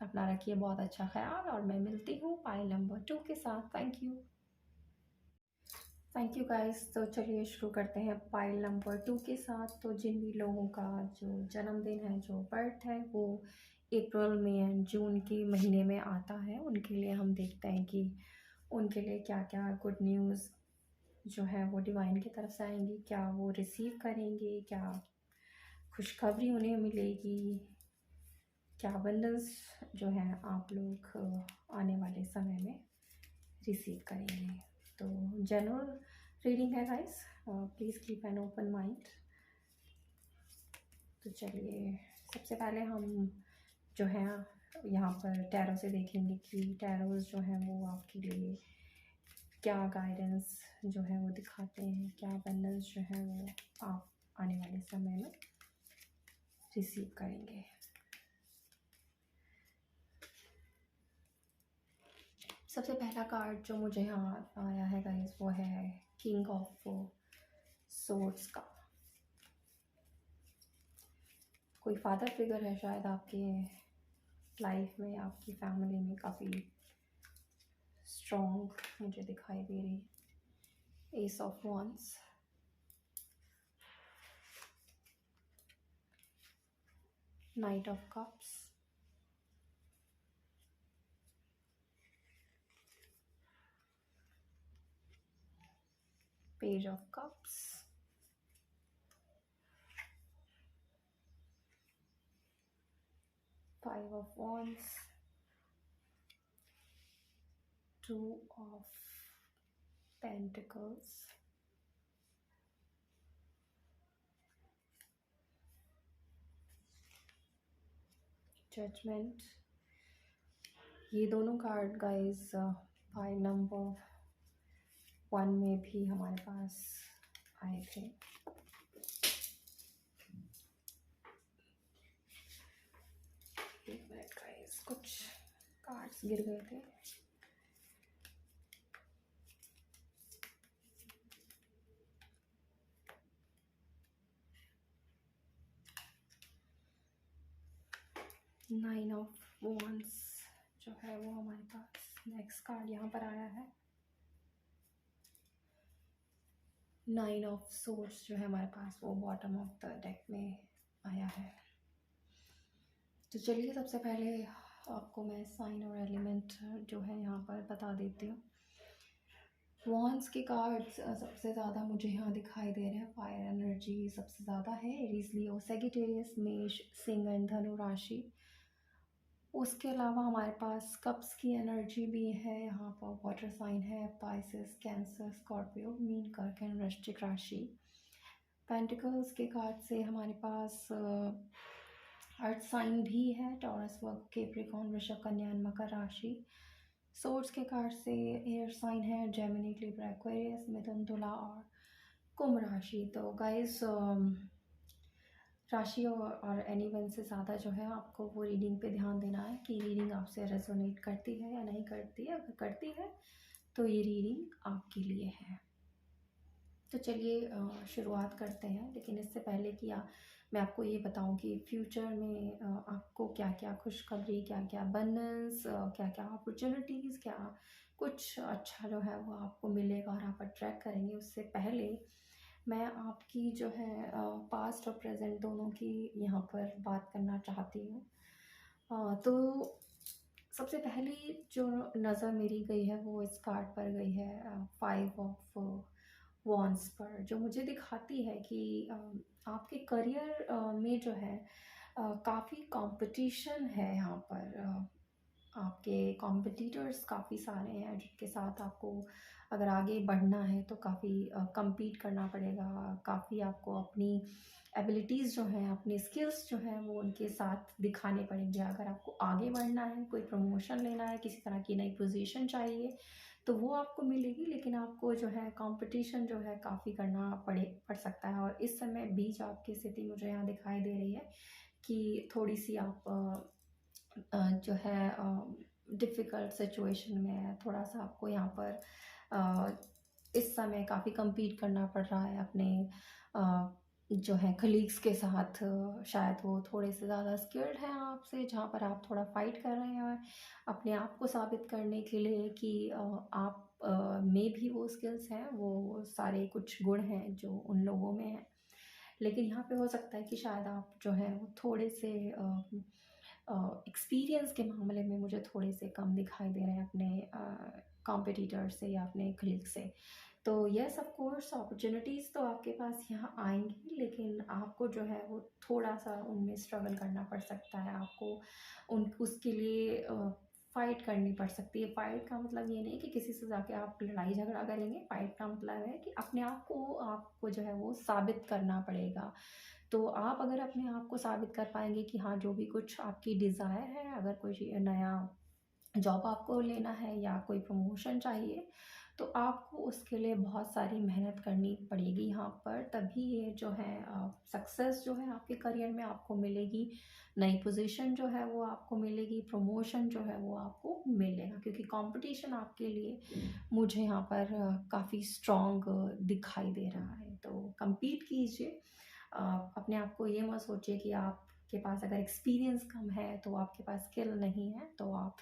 S1: अपना रखिए बहुत अच्छा ख्याल, और मैं मिलती हूँ पाइल नंबर 2 के साथ। Thank you. Thank you guys. तो चलिए शुरू करते हैं पाइल नंबर 2 के साथ। तो जिन भी लोगों का जो जन्मदिन है, जो बर्थ है, वो अप्रैल में एंड जून के महीने में आता है, उनके लिए हम देखते हैं कि उनके लिए क्या क्या गुड न्यूज़ जो है वो डिवाइन की तरफ से आएंगी, क्या वो रिसीव करेंगे, क्या खुशखबरी उन्हें मिलेगी, क्या अबंडेंस जो है आप लोग आने वाले समय में रिसीव करेंगे। तो जनरल रीडिंग है guys, please keep an open mind. तो चलिए सबसे पहले हम जो है यहाँ पर टैरो से देखेंगे कि टैरोस जो हैं वो आपके लिए क्या गाइडेंस जो है वो दिखाते हैं, क्या अबंडेंस जो है वो आप आने वाले समय में रिसीव करेंगे। सबसे पहला कार्ड जो मुझे यहाँ आया है गाइस वो है किंग ऑफ सोर्ड्स का। कोई फादर फिगर है शायद आपके लाइफ में, आपकी फैमिली में काफ़ी स्ट्रॉन्ग मुझे दिखाई दे रही। Ace of wands, knight of cups, page of cups, five of wands, two of pentacles, judgment. ये दोनों कार्ड गाइस फाइल नंबर 1 में भी हमारे पास आए थे। एक मिनट गाइस, कुछ कार्ड्स गिर गए थे। नाइन ऑफ वॉन्ड्स जो है वो हमारे पास नेक्स्ट कार्ड यहाँ पर आया है। नाइन ऑफ सोर्ड्स जो है हमारे पास वो बॉटम ऑफ द डेक में आया है। तो चलिए सबसे पहले आपको मैं साइन और एलिमेंट जो है यहाँ पर बता देती हूँ। वॉन्ड्स के कार्ड्स सबसे ज़्यादा मुझे यहाँ दिखाई दे रहे हैं। फायर एनर्जी सबसे ज़्यादा है, एरीज, लियो, सैजिटेरियस, मेष, सिंह एंड धनु राशि। उसके अलावा हमारे पास कप्स की एनर्जी भी है यहाँ पर। वाटर साइन है पाइसेस, कैंसर, स्कॉर्पियो, मीन, कर्क एंड वृश्चिक राशि। पेंटिकल्स के कार्ड से हमारे पास अर्थ साइन भी है, टॉरस, वर्ग, कैप्रिकॉर्न, वृषभ, कन्या एंड मकर राशि। सोर्ड्स के कार्ड से एयर साइन है, जेमिनी, लिब्रा, एक्वेरियस, मिथुन, तुला और कुंभ राशि। तो गाइस राशि और एनी वन से ज़्यादा जो है आपको वो रीडिंग पे ध्यान देना है कि रीडिंग आपसे रेजोनेट करती है या नहीं करती है। अगर करती है तो ये रीडिंग आपके लिए है। तो चलिए शुरुआत करते हैं, लेकिन इससे पहले कि मैं आपको ये बताऊं कि फ्यूचर में आपको क्या क्या खुशखबरी, क्या क्या अबंडेंस, क्या क्या अपॉर्चुनिटीज़, क्या कुछ अच्छा जो है वो आपको मिलेगा और आप अट्रैक्ट करेंगे, उससे पहले मैं आपकी जो है पास्ट और प्रेजेंट दोनों की यहाँ पर बात करना चाहती हूँ। तो सबसे पहली जो नज़र मेरी गई है वो इस कार्ड पर गई है, फाइव ऑफ वॉन्ड्स पर, जो मुझे दिखाती है कि आपके करियर में जो है काफ़ी कंपटीशन है यहाँ पर। आपके कॉम्पिटिटर्स काफ़ी सारे हैं जिनके साथ आपको अगर आगे बढ़ना है तो काफ़ी compete करना पड़ेगा। काफ़ी आपको अपनी एबिलिटीज़ जो हैं, अपनी स्किल्स जो हैं वो उनके साथ दिखाने पड़ेंगे। अगर आपको आगे बढ़ना है, कोई प्रमोशन लेना है, किसी तरह की नई पोजीशन चाहिए तो वो आपको मिलेगी, लेकिन आपको जो है कंपटीशन जो है काफ़ी करना पड़ सकता है। और इस समय बीच आपकी स्थिति मुझे यहाँ दिखाई दे रही है कि थोड़ी सी आप जो है डिफ़िकल्ट सिचुएशन में है। थोड़ा सा आपको यहाँ पर इस समय काफ़ी compete करना पड़ रहा है अपने जो है कलीग्स के साथ शायद वो थोड़े से ज़्यादा स्किल्ड हैं आपसे, जहाँ पर आप थोड़ा फाइट कर रहे हैं अपने आप को साबित करने के लिए कि आप में भी वो स्किल्स हैं, वो सारे कुछ गुण हैं जो उन लोगों में हैं। लेकिन यहाँ पे हो सकता है कि शायद आप जो है वो थोड़े से एक्सपीरियंस के मामले में मुझे थोड़े से कम दिखाई दे रहे हैं अपने कॉम्पिटिटर से या अपने कलीग से। तो यस ऑफ कोर्स अपॉर्चुनिटीज़ तो आपके पास यहाँ आएँगी, लेकिन आपको जो है वो थोड़ा-सा उनमें स्ट्रगल करना पड़ सकता है। आपको उन उसके लिए फ़ाइट करनी पड़ सकती है। फ़ाइट का मतलब ये नहीं कि किसी से जाके आप लड़ाई-झगड़ा करेंगे। फ़ाइट का मतलब है कि अपने आप को आपको जो है वो साबित करना पड़ेगा। तो आप अगर अपने आप को साबित कर पाएँगे कि हाँ, जो भी कुछ आपकी डिज़ायर है, अगर कोई नया जॉब आपको लेना है या कोई प्रमोशन चाहिए, तो आपको उसके लिए बहुत सारी मेहनत करनी पड़ेगी यहाँ पर, तभी ये जो है सक्सेस जो है आपके करियर में आपको मिलेगी, नई पोज़ीशन जो है वो आपको मिलेगी, प्रमोशन जो है वो आपको मिलेगा, क्योंकि कॉम्पिटिशन आपके लिए मुझे यहाँ पर काफ़ी स्ट्रॉन्ग दिखाई दे रहा है। तो कम्पीट कीजिए। अपने आप को ये मत सोचिए कि आपके पास अगर एक्सपीरियंस कम है तो आपके पास स्किल नहीं है, तो आप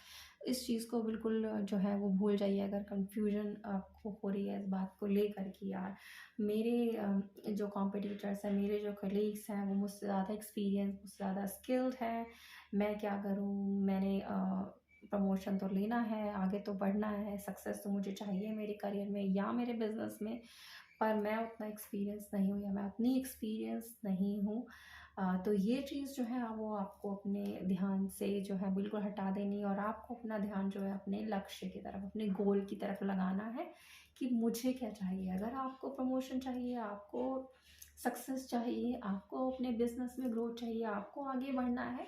S1: इस चीज़ को बिल्कुल जो है वो भूल जाइए। अगर कन्फ्यूजन आपको हो रही है इस बात को लेकर कि यार मेरे जो कॉम्पिटिटर्स हैं, मेरे जो कलीग्स हैं, वो मुझसे ज़्यादा एक्सपीरियंस, मुझसे ज़्यादा स्किल्ड हैं, मैं क्या करूँ? मैंने प्रमोशन तो लेना है, आगे तो बढ़ना है, सक्सेस तो मुझे चाहिए मेरे करियर में या मेरे बिज़नेस में, पर मैं उतना एक्सपीरियंस नहीं हूँ या मैं उतनी एक्सपीरियंस नहीं हूँ। तो ये चीज़ जो है वो आपको अपने ध्यान से जो है बिल्कुल हटा देनी, और आपको अपना ध्यान जो है अपने लक्ष्य की तरफ, अपने गोल की तरफ लगाना है कि मुझे क्या चाहिए। अगर आपको प्रमोशन चाहिए, आपको सक्सेस चाहिए, आपको अपने बिज़नेस में ग्रोथ चाहिए, आपको आगे बढ़ना है,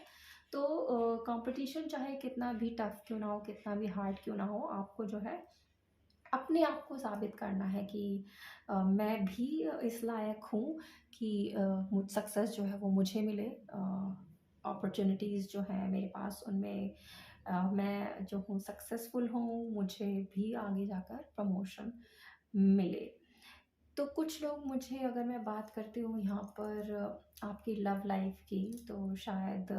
S1: तो कॉम्पिटिशन चाहे कितना भी टफ क्यों ना हो, कितना भी हार्ड क्यों ना हो, आपको जो है अपने आप को साबित करना है कि मैं भी इस लायक हूँ कि मुझ सक्सेस जो है वो मुझे मिले। अपॉर्च्युनिटीज़ जो हैं मेरे पास उनमें मैं जो हूँ सक्सेसफुल हूँ, मुझे भी आगे जाकर प्रमोशन मिले। तो कुछ लोग मुझे, अगर मैं बात करती हूँ यहाँ पर आपकी लव लाइफ़ की, तो शायद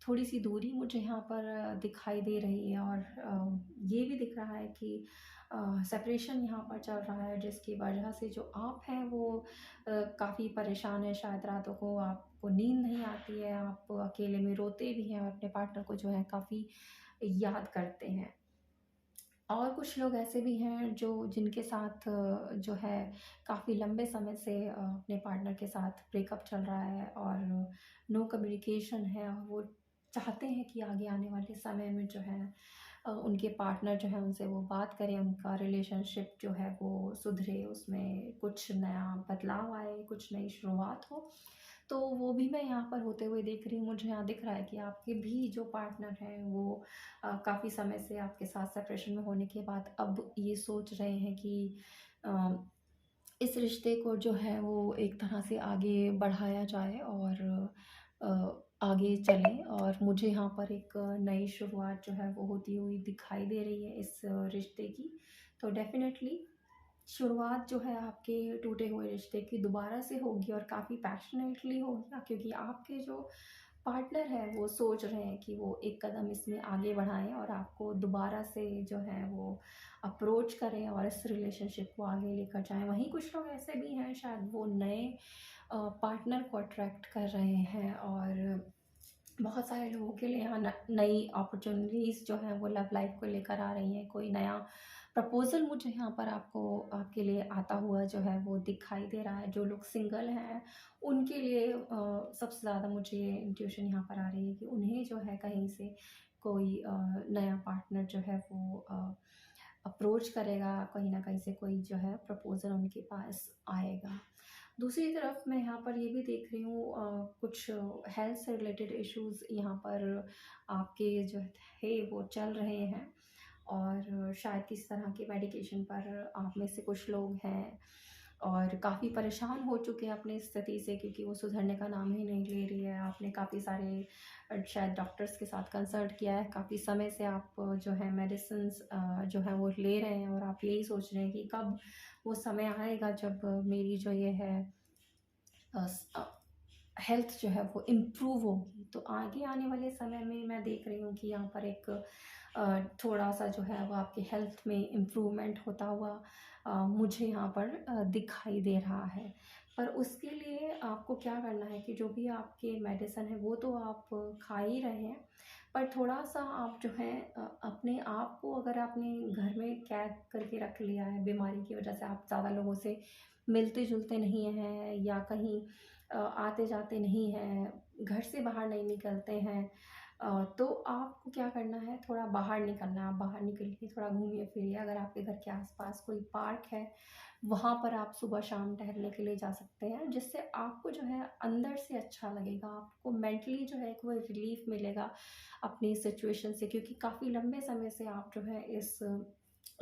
S1: थोड़ी-सी दूरी मुझे यहाँ पर दिखाई दे रही है, और ये भी दिख रहा है कि सेपरेशन यहाँ पर चल रहा है, जिसकी वजह से जो आप हैं वो काफ़ी परेशान हैं। शायद रातों को आपको नींद नहीं आती है, आप अकेले में रोते भी हैं और अपने पार्टनर को जो है काफ़ी याद करते हैं। और कुछ लोग ऐसे भी हैं जो जिनके साथ जो है काफ़ी लंबे समय से अपने पार्टनर के साथ ब्रेकअप चल रहा है और नो कम्युनिकेशन है, और वो चाहते हैं कि आगे आने वाले समय में जो है उनके पार्टनर जो है उनसे वो बात करें, उनका रिलेशनशिप जो है वो सुधरे, उसमें कुछ नया बदलाव आए, कुछ नई शुरुआत हो। तो वो भी मैं यहाँ पर होते हुए देख रही हूँ। मुझे यहाँ दिख रहा है कि आपके भी जो पार्टनर हैं वो काफ़ी समय से आपके साथ सेपरेशन में होने के बाद अब ये सोच रहे हैं कि अ, इस रिश्ते को जो है वो एक तरह से आगे बढ़ाया जाए और आगे चलें, और मुझे यहाँ पर एक नई शुरुआत जो है वो होती हुई दिखाई दे रही है इस रिश्ते की। तो डेफ़िनेटली शुरुआत जो है आपके टूटे हुए रिश्ते की दोबारा से होगी, और काफ़ी पैशनेटली होगी, क्योंकि आपके जो पार्टनर है वो सोच रहे हैं कि वो एक कदम इसमें आगे बढ़ाएँ और आपको दोबारा से जो है वो अप्रोच करें और इस रिलेशनशिप को आगे लेकर जाएँ। वहीं कुछ लोग ऐसे भी हैं, शायद वो नए पार्टनर को अट्रैक्ट कर रहे हैं, और बहुत सारे लोगों के लिए यहाँ नई अपॉर्चुनिटीज़ जो हैं वो लव लाइफ को लेकर आ रही हैं। कोई नया प्रपोज़ल मुझे यहाँ पर आपको आपके लिए आता हुआ जो है वो दिखाई दे रहा है। जो लोग सिंगल हैं उनके लिए सबसे ज़्यादा मुझे इंट्यूशन यहाँ पर आ रही है कि उन्हें जो है कहीं से कोई नया पार्टनर जो है वो अप्रोच करेगा, कहीं न कहीं से कोई जो है प्रपोज़ल उनके पास आएगा। दूसरी तरफ मैं यहाँ पर ये भी देख रही हूँ कुछ हेल्थ से रिलेटेड इश्यूज़ यहाँ पर आपके जो थे वो चल रहे हैं, और शायद किसी तरह के मेडिकेशन पर आप में से कुछ लोग हैं और काफ़ी परेशान हो चुके हैं अपनी स्थिति से, क्योंकि वो सुधरने का नाम ही नहीं ले रही है। आपने काफ़ी सारे शायद डॉक्टर्स के साथ कंसल्ट किया है, काफ़ी समय से आप जो है मेडिसिन्स जो है वो ले रहे हैं, और आप यही सोच रहे हैं कि कब वो समय आएगा जब मेरी जो ये है हेल्थ जो है वो इम्प्रूव होगी। तो आगे आने वाले समय में मैं देख रही हूँ कि यहाँ पर एक थोड़ा-सा जो है वो आपकी हेल्थ में इम्प्रूवमेंट होता हुआ मुझे यहाँ पर दिखाई दे रहा है। पर उसके लिए आपको क्या करना है कि जो भी आपके मेडिसिन है वो तो आप खा ही रहे हैं, पर थोड़ा-सा आप जो है अपने आप को अगर आपने घर में कैद करके रख लिया है बीमारी की वजह से, आप ज़्यादा लोगों से मिलते-जुलते नहीं हैं या कहीं आते-जाते नहीं हैं, घर से बाहर नहीं निकलते हैं, तो आपको क्या करना है, थोड़ा बाहर निकलना है। आप बाहर निकलिए, थोड़ा घूमिए-फिरिए। अगर आपके घर के आस-पास कोई पार्क है, वहाँ पर आप सुबह-शाम टहलने के लिए जा सकते हैं, जिससे आपको जो है अंदर से अच्छा लगेगा। आपको मेंटली जो है एक वो रिलीफ़ मिलेगा अपनी सिचुएशन से, क्योंकि काफ़ी लंबे समय से आप जो है इस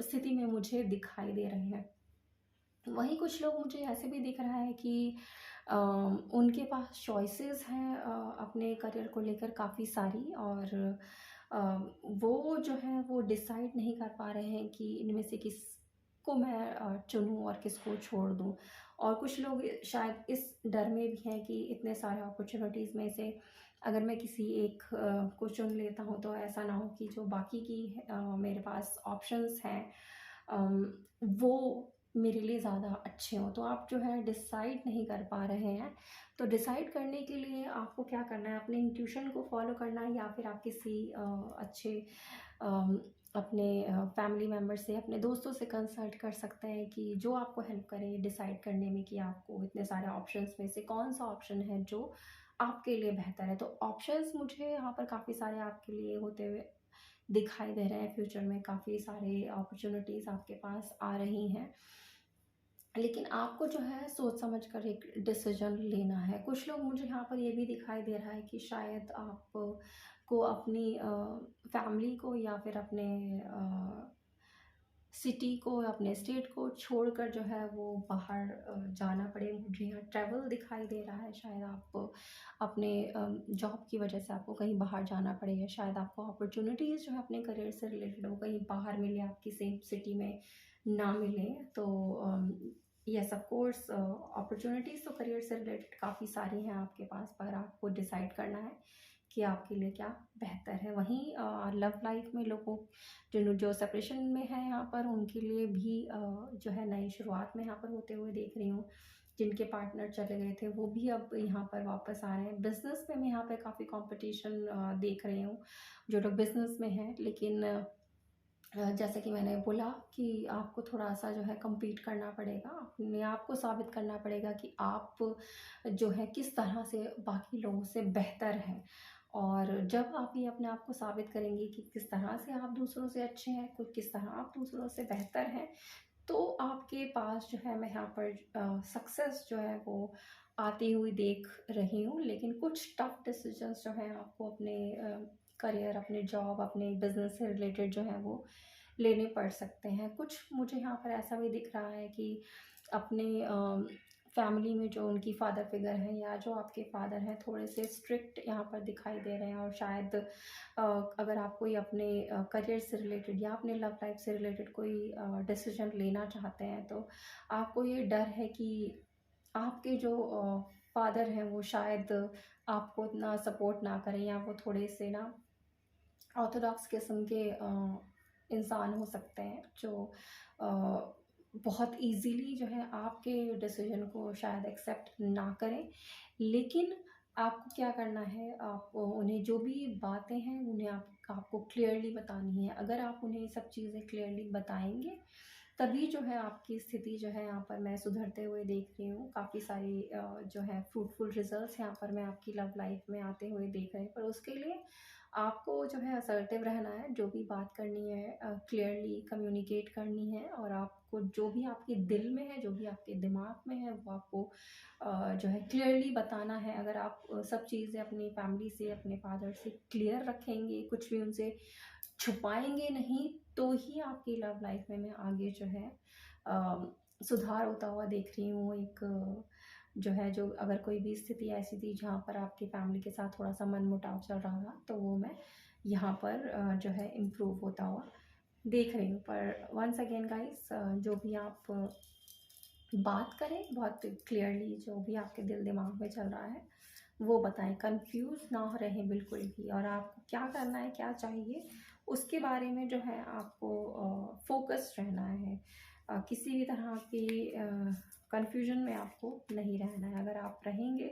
S1: स्थिति में मुझे दिखाई दे रहे हैं। वहीं कुछ लोग मुझे ऐसे भी दिख रहा है कि उनके पास चॉइसेस हैं अपने करियर को लेकर काफ़ी सारी, और अ, वो जो है वो डिसाइड नहीं कर पा रहे हैं कि इनमें से किसको मैं चुनूँ और किसको छोड़ दूँ। और कुछ लोग शायद इस डर में भी हैं कि इतने सारे अपॉर्चुनिटीज़ में से अगर मैं किसी एक को चुन लेता हूँ तो ऐसा ना हो कि जो बाकी की मेरे पास ऑप्शंस हैं अम, वो मेरे लिए ज़्यादा अच्छे हों। तो आप जो है डिसाइड नहीं कर पा रहे हैं। तो डिसाइड करने के लिए आपको क्या करना है, अपने इंट्यूशन को फ़ॉलो करना है, या फिर आप किसी अच्छे अम, अपने फैमिली मेंबर से, अपने दोस्तों से कंसल्ट कर सकते हैं कि जो आपको हेल्प करे डिसाइड करने में कि आपको इतने सारे ऑप्शंस में से कौन-सा ऑप्शन है जो आपके लिए बेहतर है। तो ऑप्शंस मुझे यहाँ पर काफ़ी सारे आपके लिए होते हुए दिखाई दे रहे हैं। फ्यूचर में काफ़ी सारे अपॉर्च्युनिटीज़ आपके पास आ रही हैं। लेकिन आपको जो है सोच समझ कर एक डिसीजन लेना है। कुछ लोग मुझे यहाँ पर ये भी दिखाई दे रहा है कि शायद आप को अपनी फैमिली को या फिर अपने सिटी को, अपने स्टेट को छोड़कर जो है वो बाहर जाना पड़े। मुझे यहाँ ट्रैवल दिखाई दे रहा है। शायद आप अपने जॉब की वजह से आपको कहीं बाहर जाना पड़े, या शायद आपको अपॉर्च्युनिटीज़ जो है अपने करियर से रिलेटेड वो कहीं बाहर मिले, आपकी सेम सिटी में ना मिले। तो येस ऑफ कोर्स अपॉर्च्युनिटीज़ तो करियर से रिलेटेड काफ़ी सारी हैं आपके पास, पर आपको डिसाइड करना है कि आपके लिए क्या बेहतर है। वहीं लव लाइफ में लोगों जो सेपरेशन में है यहाँ पर, उनके लिए भी जो है नई शुरुआत में यहाँ पर होते हुए देख रही हूँ। जिनके पार्टनर चले गए थे वो भी अब यहाँ पर वापस आ रहे हैं। बिज़नेस में मैं यहाँ पे काफ़ी कॉम्पिटिशन देख रही हूँ, जो लोग बिज़नेस में हैं। लेकिन जैसे कि मैंने बोला कि आपको थोड़ा-सा जो है कम्पीट करना पड़ेगा, अपने आप को साबित करना पड़ेगा कि आप जो है किस तरह से बाकी लोगों से बेहतर हैं। और जब आप ये अपने आप को साबित करेंगे कि किस तरह से आप दूसरों से अच्छे हैं, कुछ किस तरह आप दूसरों से बेहतर हैं, तो आपके पास जो है मैं यहाँ पर सक्सेस जो है वो आती हुई देख रही हूँ। लेकिन कुछ टफ डिसीजंस जो हैं आपको अपने करियर, अपने जॉब, अपने बिज़नेस से रिलेटेड जो हैं वो लेने पड़ सकते हैं। कुछ मुझे यहाँ पर ऐसा भी दिख रहा है कि अपने फैमिली में जो उनकी फ़ादर फिगर हैं, या जो आपके फ़ादर हैं थोड़े से स्ट्रिक्ट यहाँ पर दिखाई दे रहे हैं। और शायद अगर आप कोई अपने करियर से रिलेटेड या अपने लव लाइफ से रिलेटेड कोई डिसीजन लेना चाहते हैं, तो आपको ये डर है कि आपके जो फ़ादर हैं वो शायद आपको इतना सपोर्ट ना करें, या वो थोड़े से ना ऑर्थोडॉक्स किस्म के इंसान हो सकते हैं, जो अ, बहुत ईज़िली जो है आपके डिसीज़न को शायद एक्सेप्ट ना करें। लेकिन आपको क्या करना है, आप उन्हें जो भी बातें हैं उन्हें आपको क्लियरली बतानी है। अगर आप उन्हें ये सब चीज़ें क्लियरली बताएँगे, तभी जो है आपकी स्थिति जो है यहाँ पर मैं सुधरते हुए देख रही हूँ। काफ़ी सारी जो है फ्रूटफुल रिज़ल्ट्स यहाँ पर मैं आपकी लव लाइफ़ में आते हुए देख रही हूँ। पर उसके लिए आपको जो है असर्टिव रहना है, जो भी बात करनी है क्लियरली कम्युनिकेट करनी है, और आपको जो भी आपके दिल में है, जो भी आपके दिमाग में है, वो आपको जो है क्लियरली बताना है। अगर आप सब चीज़ें अपनी फैमिली से, अपने फादर से क्लियर रखेंगे, कुछ भी उनसे छुपाएँगे नहीं, तो ही आपकी लव लाइफ में मैं आगे जो है सुधार होता हुआ देख रही हूँ। एक जो है, जो अगर कोई भी स्थिति ऐसी थी जहाँ पर आपकी फैमिली के साथ थोड़ा-सा मनमुटाव चल रहा था, तो वो मैं यहाँ पर जो है इम्प्रूव होता हुआ देख रही हूँ। पर वन्स अगेन गाइज़, जो भी आप बात करें बहुत क्लियरली, जो भी आपके दिल दिमाग में चल रहा है वो बताएं, कंफ्यूज ना रहें बिल्कुल भी, और आपको क्या करना है, क्या चाहिए, उसके बारे में जो है आपको फोकस रहना है। किसी भी तरह की कंफ्यूजन में आपको नहीं रहना है। अगर आप रहेंगे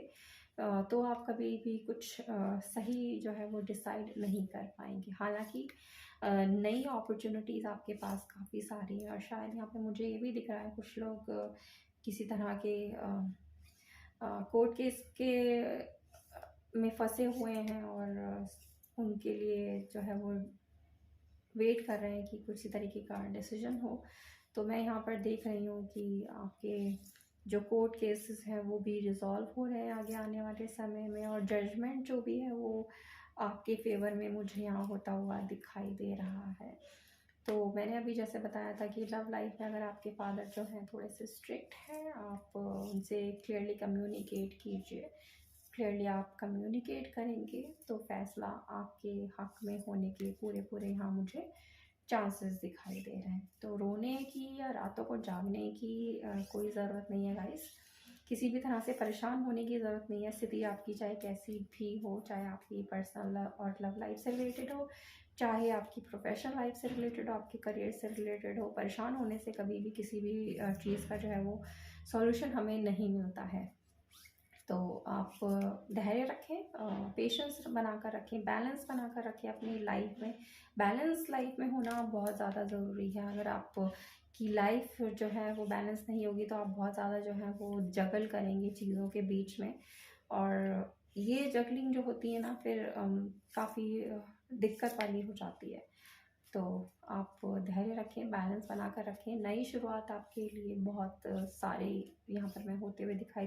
S1: तो आप कभी भी कुछ सही जो है वो डिसाइड नहीं कर पाएंगे। हालांकि नई अपॉर्चुनिटीज़ आपके पास काफ़ी सारी हैं, और शायद यहाँ पे मुझे ये भी दिख रहा है कुछ लोग किसी तरह के कोर्ट केस के में फंसे हुए हैं, और उनके लिए जो है वो वेट कर रहे हैं कि किसी तरीके का डिसीजन हो। तो मैं यहाँ पर देख रही हूँ कि आपके जो कोर्ट केसेस हैं वो भी रिजॉल्व हो रहे हैं आगे आने वाले समय में, और जजमेंट जो भी है वो आपके फेवर में मुझे यहाँ होता हुआ दिखाई दे रहा है। तो मैंने अभी जैसे बताया था कि लव लाइफ में अगर आपके फादर जो हैं थोड़े से स्ट्रिक्ट हैं, आप उनसे क्लियरली कम्युनिकेट कीजिए। क्लियरली आप कम्युनिकेट करेंगे तो फैसला आपके हक में होने के पूरे पूरे यहाँ मुझे चांसेस दिखाई दे रहे हैं। तो रोने की या रातों को जागने की कोई ज़रूरत नहीं है गाइस। किसी भी तरह से परेशान होने की ज़रूरत नहीं है। स्थिति आपकी चाहे कैसी भी हो, चाहे आपकी पर्सनल और लव लाइफ से रिलेटेड हो, चाहे आपकी प्रोफेशनल लाइफ से रिलेटेड हो, आपके करियर से रिलेटेड हो, परेशान होने से कभी भी किसी भी चीज़ का जो है वो सॉल्यूशन हमें नहीं मिलता है। तो आप धैर्य रखें, पेशेंस बनाकर रखें, बैलेंस बनाकर रखें अपनी लाइफ में। बैलेंस लाइफ में होना बहुत ज़्यादा ज़रूरी है। अगर आप की लाइफ जो है वो बैलेंस नहीं होगी तो आप बहुत ज़्यादा जो है वो जगल करेंगे चीज़ों के बीच में, और ये जगलिंग जो होती है ना फिर काफ़ी दिक्कत वाली हो जाती है। तो आप धैर्य रखें, बैलेंस बनाकर रखें। नई शुरुआत आपके लिए बहुत सारे यहाँ पर मैं होते हुए दिखाई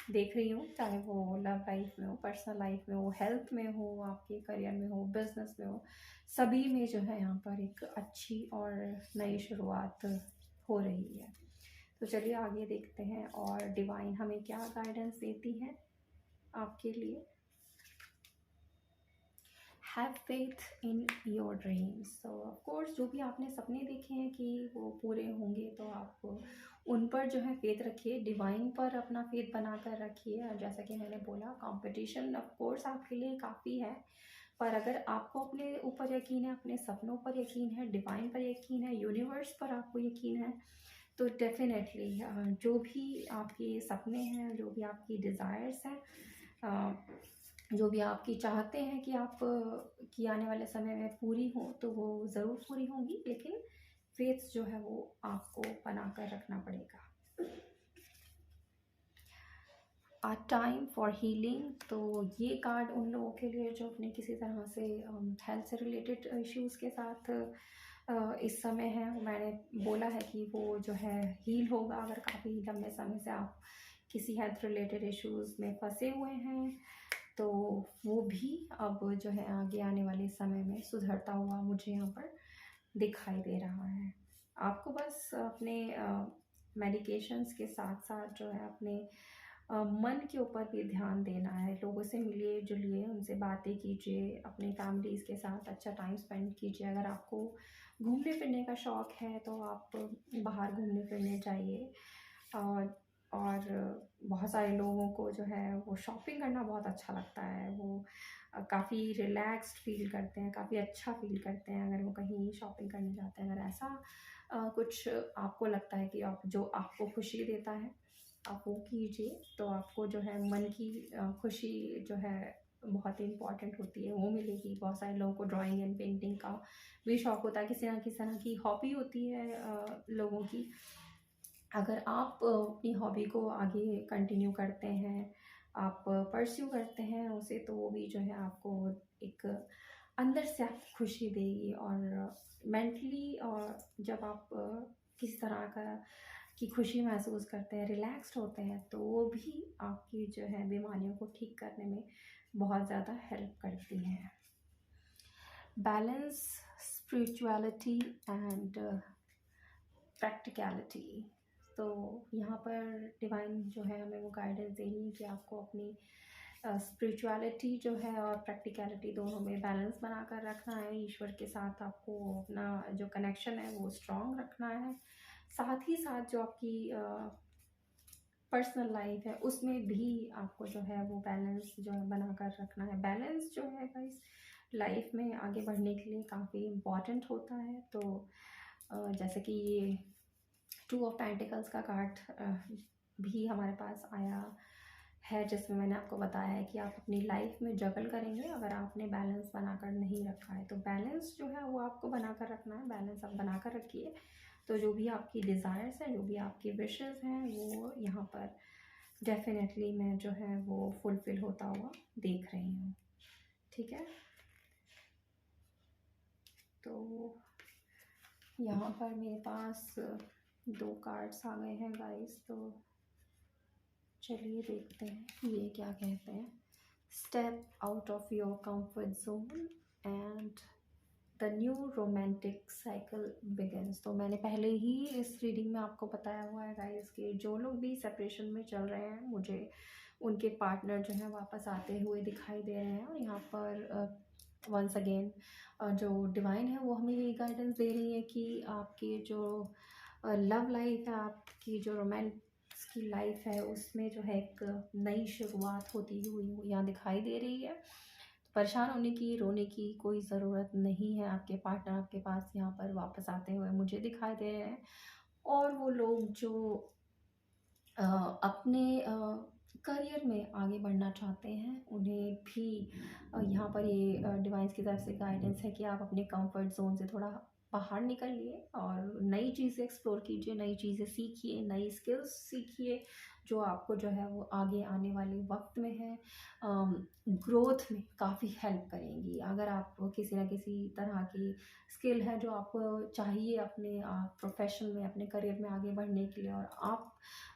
S1: देख रही हूँ, चाहे वो लव लाइफ में हो, पर्सनल लाइफ में हो, हेल्थ में हो, आपके करियर में हो, बिजनेस में हो, सभी में जो है यहाँ पर एक अच्छी और नई शुरुआत हो रही है। तो चलिए आगे देखते हैं और डिवाइन हमें क्या गाइडेंस देती है आपके लिए। Have faith in your dreams. तो ऑफकोर्स जो भी आपने सपने देखे हैं कि वो पूरे होंगे, तो आप उन पर जो है फेथ रखिए, डिवाइन पर अपना फेथ बनाकर रखिए। और जैसा कि मैंने बोला, कंपटीशन ऑफकोर्स आपके लिए काफ़ी है, पर अगर आपको अपने ऊपर यकीन है, अपने सपनों पर यकीन है, डिवाइन पर यकीन है, यूनिवर्स पर आपको यकीन है, तो डेफिनेटली जो भी आपके सपने हैं, जो भी आपकी डिज़ायर्स हैं, जो भी आपकी चाहते हैं कि आप कि आने वाले समय में पूरी हो, तो वो ज़रूर पूरी होंगी। लेकिन फेथ जो है वो आपको बना कर रखना पड़ेगा। आ टाइम फॉर हीलिंग। तो ये कार्ड उन लोगों के लिए जो अपने किसी तरह से हेल्थ से रिलेटेड इश्यूज़ के साथ इस समय है। मैंने बोला है कि वो जो है हील होगा अगर काफ़ी लंबे समय से आप किसी हेल्थ रिलेटेड इश्यूज़ में फंसे हुए हैं, तो वो भी अब जो है आगे आने वाले समय में सुधरता हुआ मुझे यहाँ पर दिखाई दे रहा है। आपको बस अपने मेडिकेशंस के साथ साथ जो है अपने मन के ऊपर भी ध्यान देना है। लोगों से मिलिए जुलिए, उनसे बातें कीजिए, अपने फैमिलीज़ के साथ अच्छा टाइम स्पेंड कीजिए। अगर आपको घूमने फिरने का शौक़ है तो आप बाहर घूमने फिरने जाइए। और बहुत सारे लोगों को जो है वो शॉपिंग करना बहुत अच्छा लगता है। वो काफ़ी रिलैक्स्ड फ़ील करते हैं, काफ़ी अच्छा फ़ील करते हैं अगर वो कहीं शॉपिंग करने जाते हैं। अगर ऐसा कुछ आपको लगता है कि आप जो आपको खुशी देता है आप वो कीजिए, तो आपको जो है मन की खुशी जो है बहुत ही इम्पॉर्टेंट होती है वो मिलेगी। बहुत सारे लोगों को ड्राइंग एंड पेंटिंग का भी शौक़ होता है, किसी ना किसी तरह की हॉबी होती है लोगों की। अगर आप अपनी हॉबी को आगे कंटिन्यू करते हैं, आप परस्यू करते हैं उसे, तो वो भी जो है आपको एक अंदर से आपकी खुशी देगी। और मेंटली और जब आप किसी तरह का की खुशी महसूस करते हैं, रिलैक्स्ड होते हैं, तो वो भी आपकी जो है बीमारियों को ठीक करने में बहुत ज़्यादा हेल्प करती हैं। Balance, spirituality and practicality. तो यहाँ पर डिवाइन जो है हमें वो गाइडेंस दे रही है कि आपको अपनी स्पिरिचुअलिटी जो है और प्रैक्टिकलिटी दोनों में बैलेंस बनाकर रखना है। ईश्वर के साथ आपको अपना जो कनेक्शन है वो स्ट्रॉन्ग रखना है। साथ ही साथ जो आपकी पर्सनल लाइफ है उसमें भी आपको जो है वो बैलेंस जो है बना कर रखना है। बैलेंस जो है गाइस लाइफ में आगे बढ़ने के लिए काफ़ी इम्पॉर्टेंट होता है। तो जैसे कि ये 2 ऑफ पेंटिकल्स का कार्ड भी हमारे पास आया है, जिसमें मैंने आपको बताया है कि आप अपनी लाइफ में जगल करेंगे अगर आपने बैलेंस बनाकर नहीं रखा है। तो बैलेंस जो है वो आपको बनाकर रखना है, बैलेंस आप बनाकर रखिए। तो जो भी आपकी डिज़ायर्स हैं, जो भी आपकी विशेज़ हैं, वो यहाँ पर डेफ़िनेटली मैं जो है वो फुलफ़िल होता हुआ देख रही हूँ। ठीक है? तो यहाँ पर मेरे पास 2 कार्ड्स आ गए हैं गाइस, तो चलिए देखते हैं ये क्या कहते हैं। Step out of your comfort zone and the new romantic cycle begins. तो मैंने पहले ही इस रीडिंग में आपको बताया हुआ है गाइस कि जो लोग भी सेपरेशन में चल रहे हैं, मुझे उनके पार्टनर जो है वापस आते हुए दिखाई दे रहे हैं। और यहाँ पर वंस अगेन जो डिवाइन है वो हमें ये गाइडेंस दे रही है कि आपकी जो लव लाइफ है, आपकी जो रोमांस की लाइफ है, उसमें जो है एक नई शुरुआत होती हुई यहाँ दिखाई दे रही है। परेशान होने की, रोने की कोई ज़रूरत नहीं है। आपके पार्टनर आपके पास यहाँ पर वापस आते हुए मुझे दिखाई दे रहे हैं। और वो लोग जो अपने करियर में आगे बढ़ना चाहते हैं, उन्हें भी यहाँ पर ये डिवाइस की तरफ से गाइडेंस है कि आप अपने कंफर्ट ज़ोन से थोड़ा बाहर निकलिए और नई चीज़ें एक्सप्लोर कीजिए, नई चीज़ें सीखिए, नई स्किल्स सीखिए, जो आपको जो है वो आगे आने वाले वक्त में है ग्रोथ में काफ़ी हेल्प करेंगी। अगर आप किसी न किसी तरह की स्किल है जो आपको चाहिए अपने प्रोफेशन में, अपने करियर में आगे बढ़ने के लिए, और आप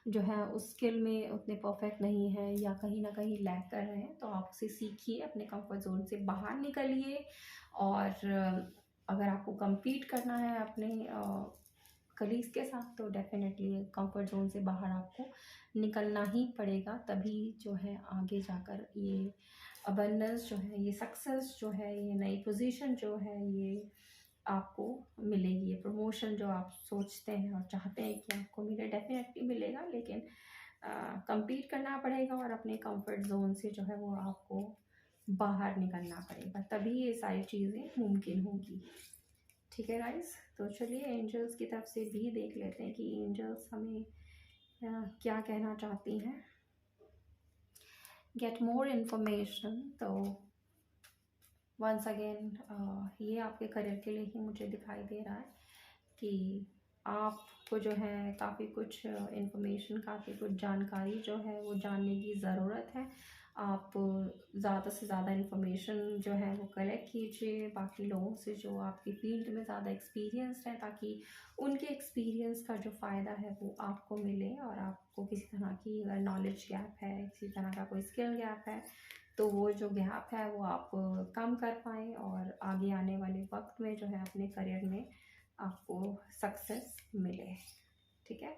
S1: जो है उस स्किल में उतने परफेक्ट नहीं हैं या कहीं न कहीं लैग कर रहे हैं, तो आप उसे सीखिए, अपने कंफर्ट ज़ोन से बाहर निकलिए। और अगर आपको कम्पीट करना है अपने कलीग्स के साथ, तो डेफ़िनेटली कंफर्ट ज़ोन से बाहर आपको निकलना ही पड़ेगा। तभी जो है आगे जाकर ये अबंडेंस जो है, ये सक्सेस जो है, ये नई पोज़ीशन जो है, ये आपको मिलेगी। ये प्रमोशन जो आप सोचते हैं और चाहते हैं कि आपको मिले, डेफ़िनेटली मिलेगा। लेकिन कम्पीट करना पड़ेगा और अपने कंफर्ट ज़ोन से जो है वो आपको बाहर निकलना पड़ेगा, तभी ये सारी चीज़ें मुमकिन होंगी। ठीक है गाइस, तो चलिए एंजल्स की तरफ से भी देख लेते हैं कि एंजल्स हमें क्या कहना चाहती हैं। Get more information. तो वंस अगेन ये आपके करियर के लिए ही मुझे दिखाई दे रहा है कि आपको जो है काफ़ी कुछ इन्फॉर्मेशन, काफ़ी कुछ जानकारी जो है वो जानने की ज़रूरत है। आप ज़्यादा से ज़्यादा इन्फॉर्मेशन जो है वो कलेक्ट कीजिए बाकी लोगों से जो आपकी फील्ड में ज़्यादा एक्सपीरियंस्ड हैं, ताकि उनके एक्सपीरियंस का जो फ़ायदा है वो आपको मिले। और आपको किसी तरह की अगर नॉलेज गैप है, किसी तरह का कोई स्किल गैप है, तो वो जो गैप है वो आप कम कर पाएँ और आगे आने वाले वक्त में जो है अपने करियर में आपको सक्सेस मिले। ठीक है?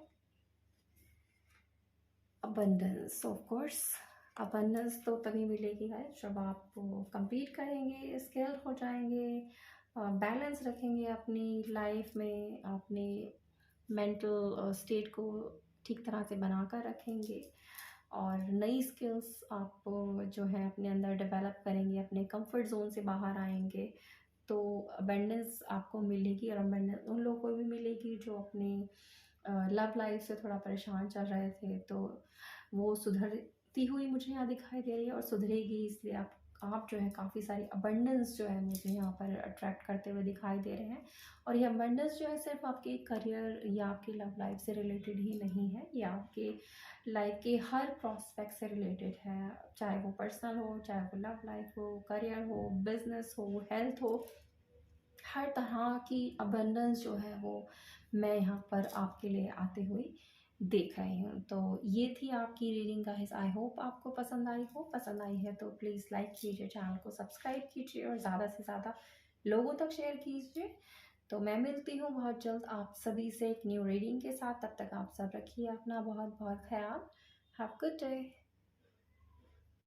S1: अबंडेंस, ऑफ कोर्स अबंडेंस तो तभी मिलेगी गाइस जब आप कंप्लीट करेंगे, स्किल हो जाएंगे, बैलेंस रखेंगे अपनी लाइफ में, अपने मेंटल स्टेट को ठीक तरह से बना कर रखेंगे और नई स्किल्स आप जो है अपने अंदर डेवलप करेंगे, अपने कंफर्ट जोन से बाहर आएंगे, तो अबंडेंस आपको मिलेगी। और अबंडेंस उन लोगों को भी मिलेगी जो अपने लव लाइफ से थोड़ा परेशान चल रहे थे, तो वो सुधरती हुई मुझे यहाँ दिखाई दे रही है और सुधरेगी। इसलिए आप जो है काफ़ी सारी अबंडेंस जो है मुझे यहाँ पर अट्रैक्ट करते हुए दिखाई दे रहे हैं। और ये अबंडेंस जो है सिर्फ आपके करियर या आपकी लव लाइफ से रिलेटेड ही नहीं है, ये आपके लाइफ के हर प्रॉस्पेक्ट से रिलेटेड है, चाहे वो पर्सनल हो, चाहे वो लव लाइफ हो, करियर हो, बिजनेस हो, हेल्थ हो, हर तरह की अबंडेंस जो है वो मैं यहाँ पर आपके लिए आते हुए देख रही हूँ। तो ये थी आपकी रीडिंग गाइस। आई होप आपको पसंद आई हो। पसंद आई है तो प्लीज़ लाइक कीजिए, चैनल को सब्सक्राइब कीजिए और ज़्यादा से ज़्यादा लोगों तक शेयर कीजिए। तो मैं मिलती हूँ बहुत जल्द आप सभी से एक न्यू रीडिंग के साथ। तब तक आप सब रखिए अपना बहुत बहुत ख्याल। Have good day.